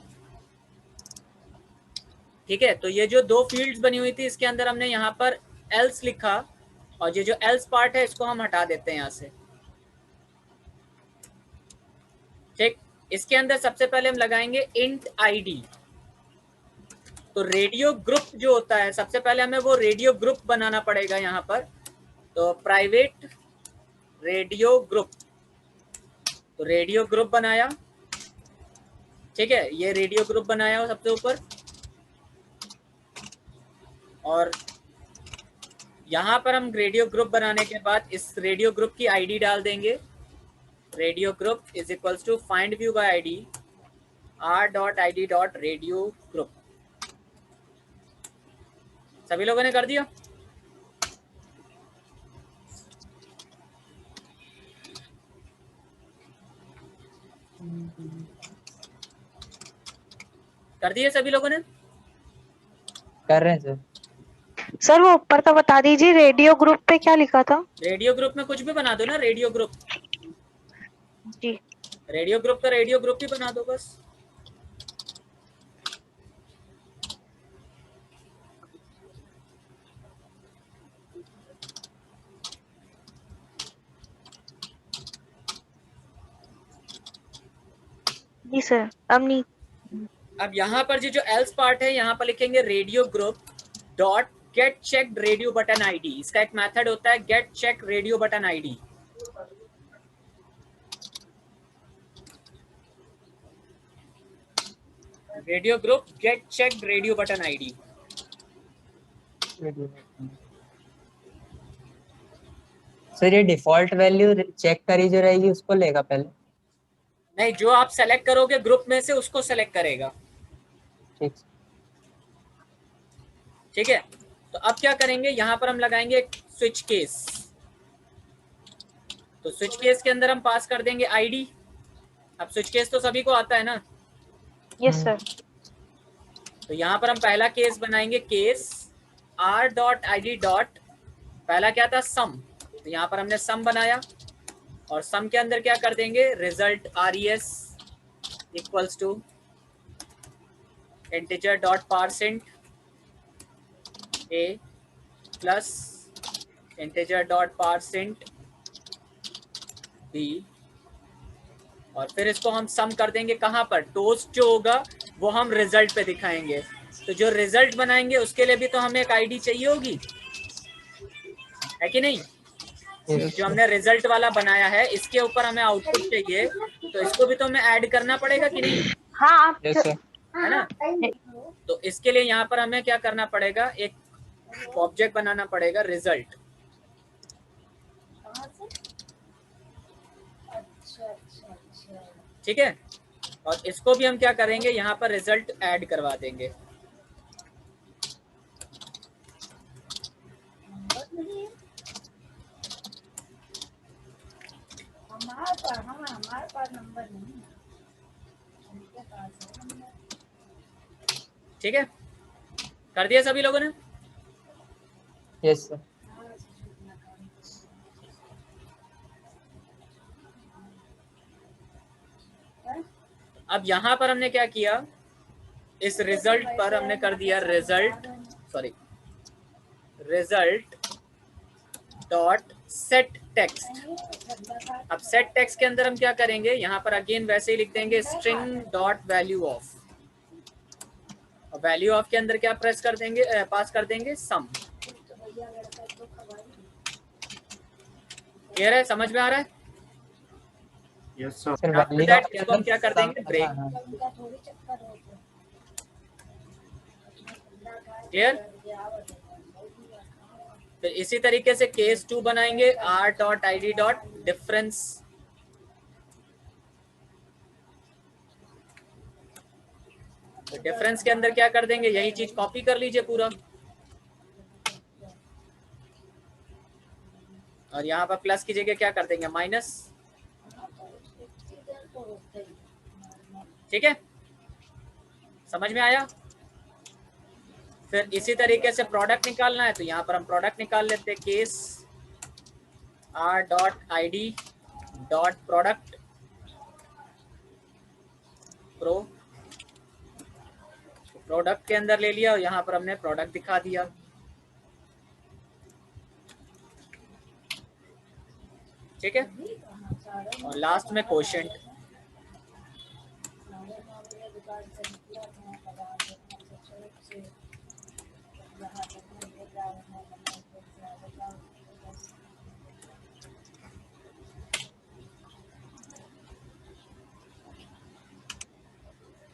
ठीक है, तो ये जो दो फील्ड्स बनी हुई थी इसके अंदर हमने यहाँ पर एल्स लिखा, और ये जो एल्स पार्ट है इसको हम हटा देते हैं यहाँ से। ठीक, इसके अंदर सबसे पहले हम लगाएंगे इंट ID। तो रेडियो ग्रुप जो होता है, सबसे पहले हमें वो रेडियो ग्रुप बनाना पड़ेगा यहाँ पर। तो प्राइवेट रेडियो ग्रुप, तो रेडियो ग्रुप बनाया। ठीक है, ये रेडियो ग्रुप बनाया सबसे ऊपर, और यहाँ पर हम रेडियो ग्रुप बनाने के बाद इस रेडियो ग्रुप की ID डाल देंगे। Radio group is equals to find view by ID r.id.radio group. सभी लोगों ने कर दिया? कर दिए सभी लोगों ने?
कर रहे हैं सर।
सर वो ऊपर का बता दीजिए, रेडियो ग्रुप पे क्या लिखा था?
रेडियो ग्रुप में कुछ भी बना दो ना, रेडियो ग्रुप।
जी,
रेडियो ग्रुप का रेडियो ग्रुप ही बना दो बस।
जी सर।
अब यहाँ पर जो एल्स पार्ट है यहाँ पर लिखेंगे radio group dot get check radio button ID। इसका एक मेथड होता है get check radio button ID। Radio group get check radio button ID।
Sir ये डिफॉल्ट वैल्यू चेक करी जो रहेगी उसको लेगा पहले?
नहीं, जो आप सेलेक्ट करोगे ग्रुप में से उसको सेलेक्ट करेगा।
ठीक।
ठीक है, तो अब क्या करेंगे, यहाँ पर हम लगाएंगे स्विच केस। तो स्विच केस के अंदर हम पास कर देंगे ID। अब स्विच केस तो सभी को आता है ना?
Yes sir.
तो यहाँ पर हम पहला केस बनाएंगे, केस r.id. पहला क्या था, सम। तो यहाँ पर हमने सम बनाया, और सम के अंदर क्या कर देंगे, result RES equals to integer dot parse int A plus integer dot parse int B, और फिर इसको हम सम कर देंगे कहाँ पर, टोस्ट जो होगा वो हम रिजल्ट पे दिखाएंगे। तो जो रिजल्ट बनाएंगे उसके लिए भी तो हमें एक ID चाहिए होगी, है कि नहीं? जो हमने रिजल्ट वाला बनाया है इसके ऊपर हमें आउटपुट चाहिए, तो इसको भी तो हमें ऐड करना पड़ेगा कि नहीं?
हाँ
है ना? तो इसके लिए यहाँ पर हमें क्या करना पड़ेगा, एक ऑब्जेक्ट बनाना पड़ेगा रिजल्ट। ठीक है, और इसको भी हम क्या करेंगे, यहाँ पर रिजल्ट ऐड करवा देंगे। ठीक है, कर दिया सभी लोगों ने?
Yes sir.
अब यहाँ पर हमने क्या किया, इस रिजल्ट पर हमने कर दिया रिजल्ट डॉट सेट टेक्स्ट। अब सेट टेक्स्ट के अंदर हम क्या करेंगे, यहाँ पर अगेन वैसे ही लिख देंगे स्ट्रिंग डॉट वैल्यू ऑफ, और वैल्यू ऑफ के अंदर क्या प्रेस कर देंगे, पास कर देंगे सम। क्लियर है, समझ में आ रहा है?
Yes sir.
आफ्टर दैट इसको हम क्या कर देंगे, ब्रेक। क्लियर? फिर इसी तरीके से केस 2 बनाएंगे, r dot id dot difference. तो डिफरेंस के अंदर क्या कर देंगे, यही चीज कॉपी कर लीजिए पूरा, और यहाँ पर प्लस की जगह क्या कर देंगे, माइनस। ठीक है, समझ में आया? फिर इसी तरीके से प्रोडक्ट निकालना है, तो यहाँ पर हम प्रोडक्ट निकाल लेते हैं, case r dot id dot product product के अंदर ले लिया, और यहाँ पर हमने प्रोडक्ट दिखा दिया। ठीक है, और लास्ट में कोशेंट।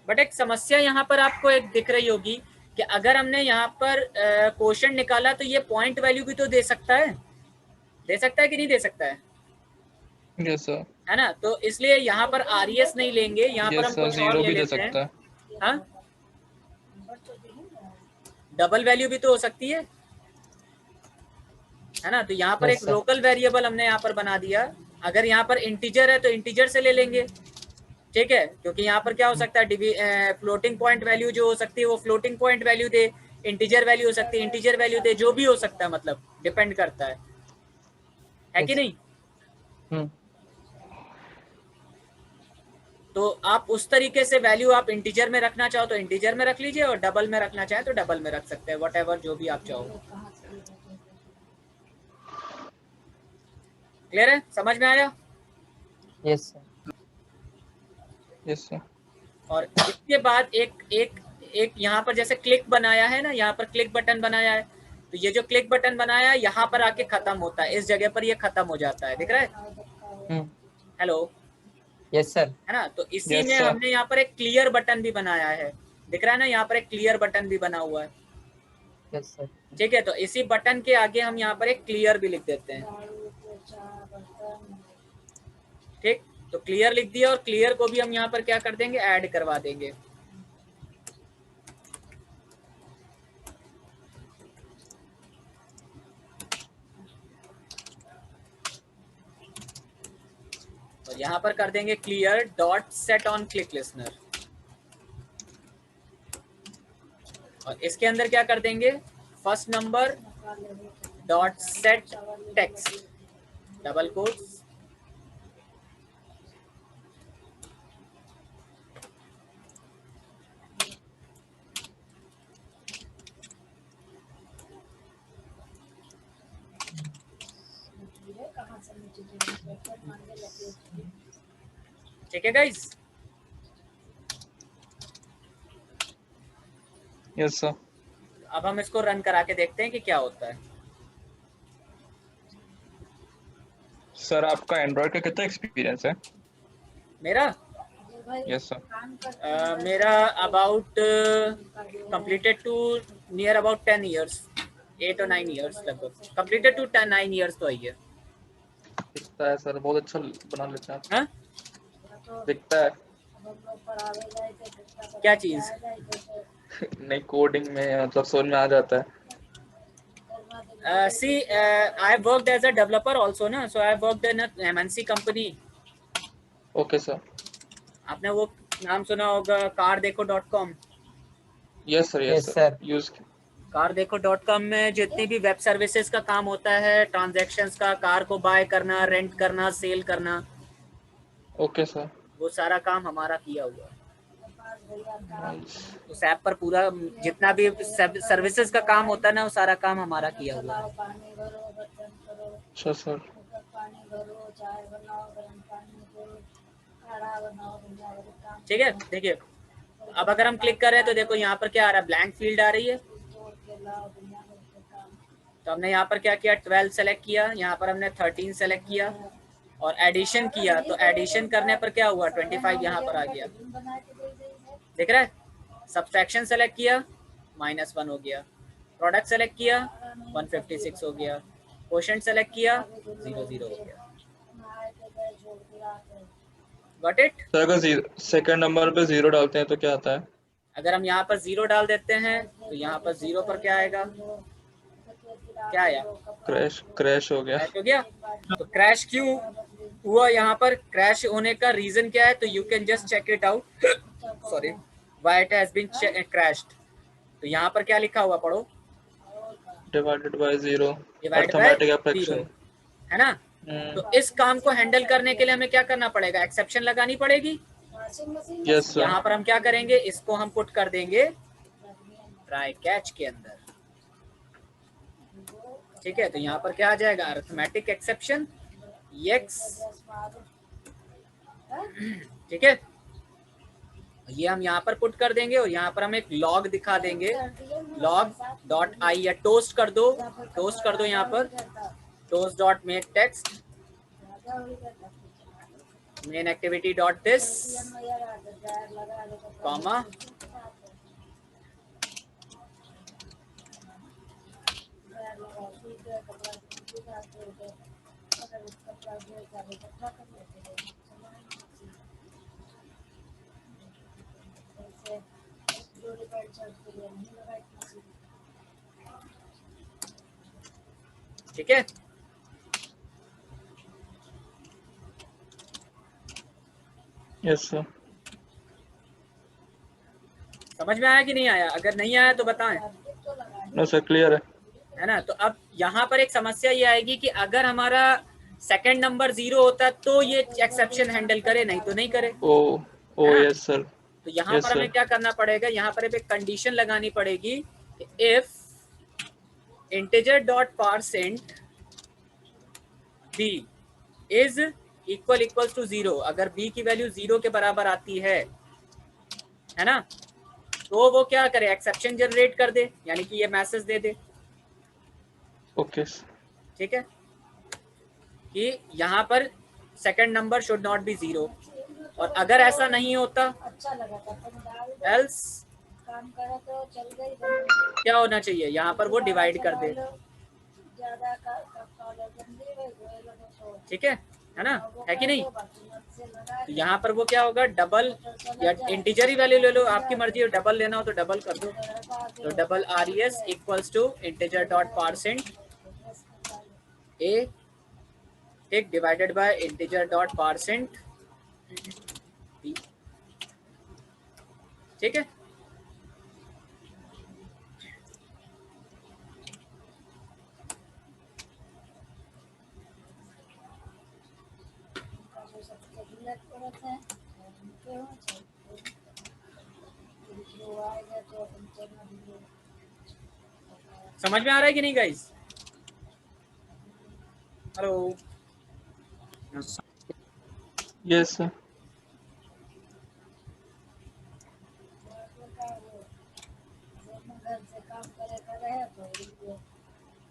बट एक समस्या यहाँ पर आपको एक दिख रही होगी कि अगर हमने यहाँ पर कोशेंट निकाला तो ये पॉइंट वैल्यू भी तो दे सकता है कि नहीं दे सकता है?
Yes sir.
है ना, तो इसलिए यहाँ पर RES नहीं लेंगे, यहाँ पर हम कुछ और ले लेते हैं। हाँ, डबल वैल्यू भी तो हो सकती है ना, तो यहाँ पर एक लोकल वेरिएबल हमने यहाँ पर बना दिया। अगर यहाँ पर इंटीजर है तो इंटीजर से ले लेंगे, ठीक है, क्योंकि यहाँ पर क्या हो सकता है, फ्लोटिंग पॉइंट वैल्यू जो हो सकती है वो फ्लोटिंग पॉइंट वैल्यू दे, इंटीजर वैल्यू हो सकती है इंटीजर वैल्यू दे, जो भी हो सकता है, मतलब डिपेंड करता है कि नहीं? तो आप उस तरीके से वैल्यू आप इंटीजर में रखना चाहो तो इंटीजर में रख लीजिए, और डबल में रखना चाहे तो डबल में रख सकते हैं, व्हाटएवर जो भी आप चाहो। क्लियर है, समझ में आया?
Yes sir.
Yes sir.
और इसके बाद एक यहाँ पर जैसे क्लिक बनाया है ना, यहाँ पर क्लिक बटन बनाया है, तो ये जो क्लिक बटन बनाया है यहाँ पर आके खत्म होता है, इस जगह पर ये खत्म हो जाता है, दिख रहा है? हेलो,
यस सर,
है ना, तो इसी में हमने यहाँ पर एक क्लियर बटन भी बनाया है, दिख रहा है ना, यहाँ पर एक क्लियर बटन भी बना हुआ है।
Yes sir.
ठीक है, तो इसी बटन के आगे हम यहाँ पर एक क्लियर भी लिख देते हैं। ठीक, तो क्लियर लिख दिया, और क्लियर को भी हम यहाँ पर क्या कर देंगे, ऐड करवा देंगे। और यहाँ पर कर देंगे clear dot set on click listener, और इसके अंदर क्या कर देंगे, first number dot set text double quotes, ठीक है गाइस?
Yes sir.
अब हम इसको रन करा के देखते हैं कि क्या होता है।
सर आपका एंड्रॉइड का कितना एक्सपीरियंस है?
मेरा?
Yes sir.
मेरा about completed two near about 10 years, 8 और 9 इयर्स लगभग, कंप्लीटेड टू 9 इयर्स तो आई है।
दिखता है सर, बहुत अच्छा बना लेते हैं।
हाँ?
दिखता है।
क्या चीज?
नहीं, कोडिंग में मतलब समझ में आ जाता है।
See, I worked as a developer also, na. So I worked in a MNC company.
Okay sir.
आपने वो नाम सुना होगा cardekho.com?
Yes sir, yes sir, use.
cardekho.com में जितनी भी वेब सर्विसेज का काम होता है, ट्रांजैक्शंस का, कार को बाय करना, रेंट करना, सेल करना,
ओके सर।
वो सारा काम हमारा किया हुआ है।
नाइस।
उस ऐप पर पूरा जितना भी सर्विसेज का काम होता है ना, वो सारा काम हमारा किया हुआ है।
अच्छा सर।
ठीक है, देखिए अब अगर हम क्लिक कर रहे हैं तो देखो यहाँ पर क्या आ रहा है, ब्लैंक फील्ड आ रही है। तो हमने यहाँ पर क्या किया, 12 सेलेक्ट किया, यहाँ पर हमने 13 सेलेक्ट किया और एडिशन किया। तो एडिशन करने पर क्या हुआ, 25 यहाँ पर आ गया, देख रहा है। सब्सट्रैक्शन सेलेक्ट किया, -1 हो गया। प्रोडक्ट सेलेक्ट किया, 156 हो गया। क्वोशंट सेलेक्ट किया, 00 हो गया। Got it?
सर अगर सेकंड नंबर पे 0 डालते हैं तो क्या आता है?
अगर हम यहाँ पर 0 डाल देते हैं तो यहाँ पर 0 पर क्या आएगा, क्या आया,
क्रैश हो गया।
क्रैश हो गया। तो क्रैश क्यों हुआ, यहाँ पर क्रैश होने का रीजन क्या है, तो you can just check it out. Sorry, why it has been crashed. तो यहाँ पर क्या लिखा हुआ, पढ़ो,
divided by 0,
divide
arithmetic
by 0, है ना। तो इस काम को हैंडल करने के लिए हमें क्या करना पड़ेगा, एक्सेप्शन लगानी पड़ेगी।
Yes sir.
यहाँ पर हम क्या करेंगे, इसको हम पुट कर देंगे ट्राई कैच के अंदर। ठीक है, तो यहाँ पर क्या आ जाएगा, अरिथमेटिक एक्सेप्शन एक्स। ठीक है, ये हम यहाँ पर पुट कर देंगे और यहाँ पर हम एक लॉग दिखा देंगे, log.i, या टोस्ट कर दो, यहाँ पर toast.make text main activity dot this comma ठीक है।
Yes sir.
समझ में आया कि नहीं आया? अगर नहीं आया तो बताएं।
नो सर, क्लियर
है ना। तो अब यहाँ पर एक समस्या ये आएगी कि अगर हमारा सेकंड नंबर 0 होता तो ये एक्सेप्शन हैंडल करे, नहीं तो नहीं करे।
ओ यस सर।
तो यहाँ पर हमें क्या करना पड़ेगा, यहाँ पर एक कंडीशन लगानी पड़ेगी, if integer dot parse int b is equals to 0, अगर b की वैल्यू 0 के बराबर आती है ना, तो वो क्या करे, एक्सेप्शन जनरेट कर दे, यानी कि ये मैसेज दे दे।
ओके।
ठीक है, कि यहाँ पर second number should not be 0, और अगर ऐसा नहीं होता एल्स क्या होना चाहिए, यहाँ पर वो डिवाइड कर दे। ठीक है ना, है कि नहीं। तो यहाँ पर वो क्या होगा, डबल या इंटीजर ही वैल्यू ले लो, आपकी मर्जी है, डबल लेना हो तो डबल कर दो। तो double res equals to integer dot parse int a, ठीक, divided by integer dot parse int b। ठीक है, समझ में आ रहा है कि नहीं गाइस? Hello,
yes sir.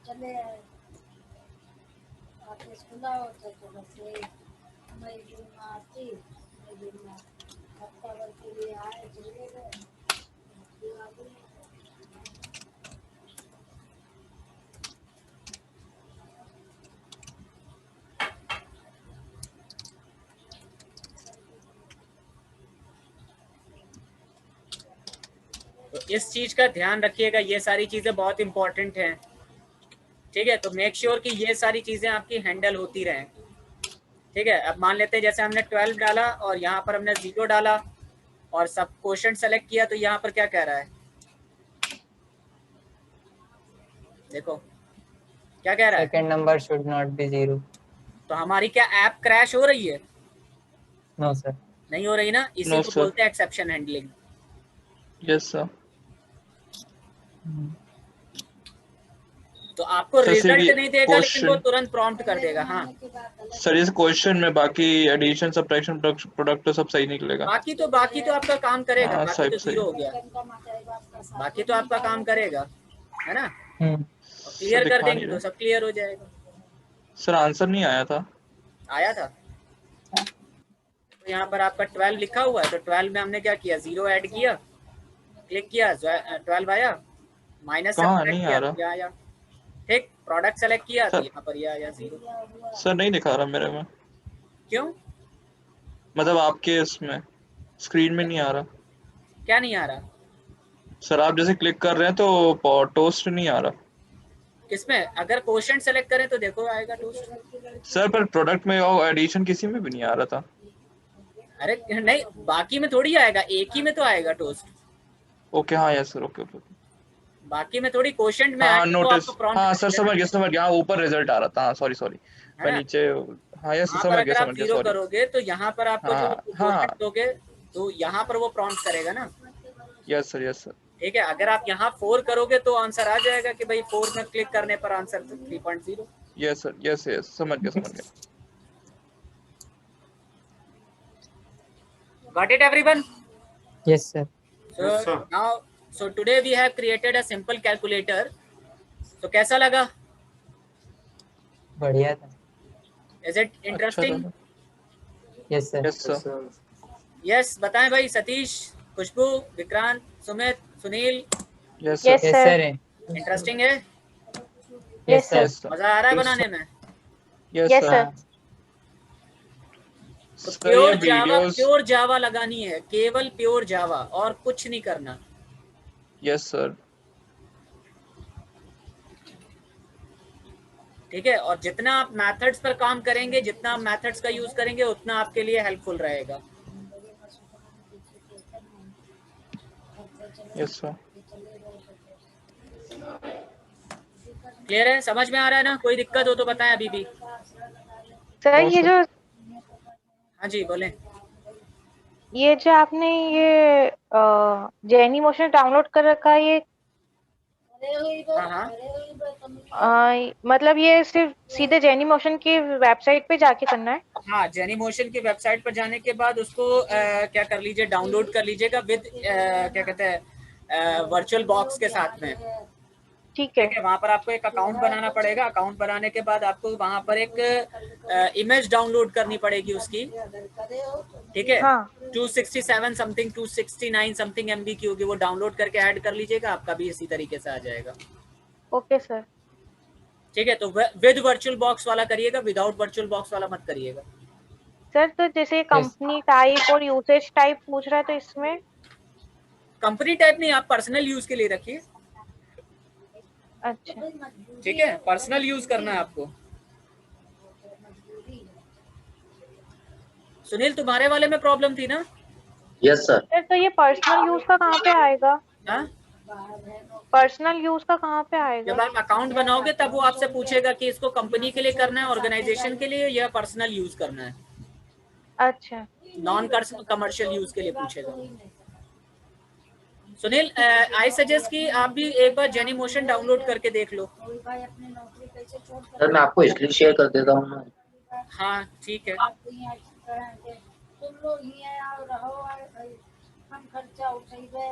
चले आए ऑफिस खुला होता तो बस यही मई जून में आती, मई जून में हफ्ता भर के लिए आए, चले गए।
तो इस चीज का ध्यान रखिएगा, ये सारी चीजें बहुत इंपॉर्टेंट हैं। ठीक है, तो मेक श्योर कि ये सारी चीजें आपकी हैंडल होती रहें। ठीक है, अब मान लेते हैं जैसे हमने 12 डाला और यहाँ पर हमने 0 डाला और सब क्वोशंट सेलेक्ट किया, तो यहाँ पर क्या कह रहा है, देखो क्या कह रहा है,
second number should not be 0।
तो हमारी क्या ऐप क्रैश हो रही है?
No sir.
नहीं हो रही ना, इसी
No,
को
sir.
बोलते हैं एक्सेप्शन हैंडलिंग।
Yes sir.
तो आपको
सर,
रिजल्ट
सिर्फ
नहीं देगा लेकिन वो
क्वेश्चन
तुरंत प्रॉम्प्ट कर देगा। हाँ,
सर, इस क्वेश्चन में बाकी एडिशन सब्ट्रैक्शन प्रोडक्ट तो सब सही निकलेगा।
बाकी तो आपका काम करेगा।
हाँ,
बाकी तो
सही।
0 हो गया, बाकी तो आपका काम करेगा, है ना। क्लियर
सर
कर
दिखा
देंगे
नहीं
तो
रहा।
सब क्लियर हो जाएगा।
सर आंसर नहीं आया था।
आया था, तो यहाँ पर आपका 12 लिखा हुआ है, तो 12 में हमने क्या किया, 0 ऐड किया, क्लिक किया, 12 आया, माइनस से
कहाँ
सब्ट्रैक्ट
नहीं
किया
आ
तो
रहा
क्या आया, ठीक, प्रोडक्ट सेलेक्ट किया तो
सर।
यहाँ पर ये आया 0।
सर नहीं दिखा रहा मेरे में,
क्यों?
मतलब आपके इसमें स्क्रीन में नहीं आ रहा।
क्या नहीं आ रहा?
सर आप जैसे क्लिक कर रहे हैं तो टोस्ट नहीं आ रहा।
किसमें? अगर क्वोशंट सेलेक्ट करें तो देखो आएगा टोस्ट।
सर पर प्रोडक्ट में और एडिशन किसी में भी नहीं आ रहा था।
अरे नहीं, बाकी में थोड़ी आएगा, एक ही में तो आएगा टोस्ट।
ओके, हाँ यस सर, ओके ओके।
बाकी में थोड़ी क्वोशंट में
हाँ
आएगा तो
नोटिस,
आपको प्रॉम्प्ट
हाँ
कर
सर
देगा,
समझ गया, हाँ ऊपर रिजल्ट आ रहा था। हाँ सॉरी
है
मैं
ना।
नीचे। हाँ यस
वहाँ पर अगर आप
समझ गया
0
सॉरी।
करोगे तो यहाँ पर आपको जो
हाँ
क्वोशंट
हाँ
दोगे तो यहाँ पर वो प्रॉम्प्ट करेगा ना।
Yes sir.
ठीक है, अगर आप यहाँ 4 करोगे तो आंसर आ जाएगा कि भाई 4 में क्लिक करने पर आंसर 3.0।
यस सर समझ गया।
Got it everyone?
Yes sir.
Yes, sir.
So today we have created a simple calculator. तो कैसा लगा?
बढ़िया था।
Is it interesting?
Yes sir.
Yes sir.
Yes, बताएं भाई, Satish, Khushboo, Vikrant, Sumit, Sunil.
Yes
Yes,
sir.
Yes
sir.
sir.
Interesting है?
Yes sir.
मजा आ रहा है बनाने में?
Yes
Yes,
sir.
sir.
तो
सर ये वीडियोस।
प्योर जावा लगानी है, केवल प्योर जावा, और कुछ नहीं करना।
Yes sir.
ठीक है, और जितना आप मेथड्स पर काम करेंगे, जितना आप मेथड्स का यूज करेंगे, उतना आपके लिए हेल्पफुल रहेगा।
Yes sir.
क्लियर है? समझ में आ रहा है ना? कोई दिक्कत हो तो बताएं अभी भी।
सर
No,
ये
sir.
जो
हाँ जी, बोलें।
ये जो आपने ये जेनी मोशन डाउनलोड कर रखा है, ये
हाँ,
मतलब ये सिर्फ सीधे जेनी मोशन की वेबसाइट पे जाके करना है?
हाँ, जेनी मोशन की वेबसाइट पर जाने के बाद उसको क्या कर लीजिए, डाउनलोड कर लीजिएगा विद क्या कहते हैं, वर्चुअल बॉक्स के साथ में।
ठीक है।
वहाँ पर आपको एक अकाउंट बनाना पड़ेगा। अकाउंट बनाने के बाद आपको वहाँ पर एक इमेज डाउनलोड करनी पड़ेगी उसकी। ठीक है,
हाँ।
267 समथिंग 269 समथिंग MB की होगी, वो डाउनलोड करके ऐड कर लीजिएगा, आपका भी इसी तरीके से आ जाएगा।
Okay sir.
ठीक है, तो विद वर्चुअल बॉक्स वाला करिएगा, विदाउट वर्चुअल बॉक्स वाला मत करिएगा।
सर तो जैसे कंपनी टाइप और यूसेज टाइप पूछ रहा है, तो इसमें
कंपनी टाइप नहीं, आप पर्सनल यूज के लिए रखिए।
अच्छा
ठीक है, पर्सनल यूज करना है आपको। सुनील, तुम्हारे वाले में प्रॉब्लम थी ना?
Yes sir.
सर तो ये पर्सनल यूज का कहाँ पे आएगा?
हाँ,
पर्सनल यूज का कहाँ पे आएगा?
जब आप अकाउंट बनाओगे तब वो आपसे पूछेगा कि इसको कंपनी के लिए करना है, ऑर्गेनाइजेशन के लिए, या पर्सनल यूज करना है।
अच्छा,
नॉन कमर्शियल यूज के लिए पूछेगा। सुनील, आई सजेस्ट कि आप भी एक बार जेनी मोशन डाउनलोड करके देख लो।
सर मैं आपको इसलिए शेयर कर देता हूँ ना।
हाँ ठीक है,
तुम लोग ही रहो, हम खर्चा उठाइबे।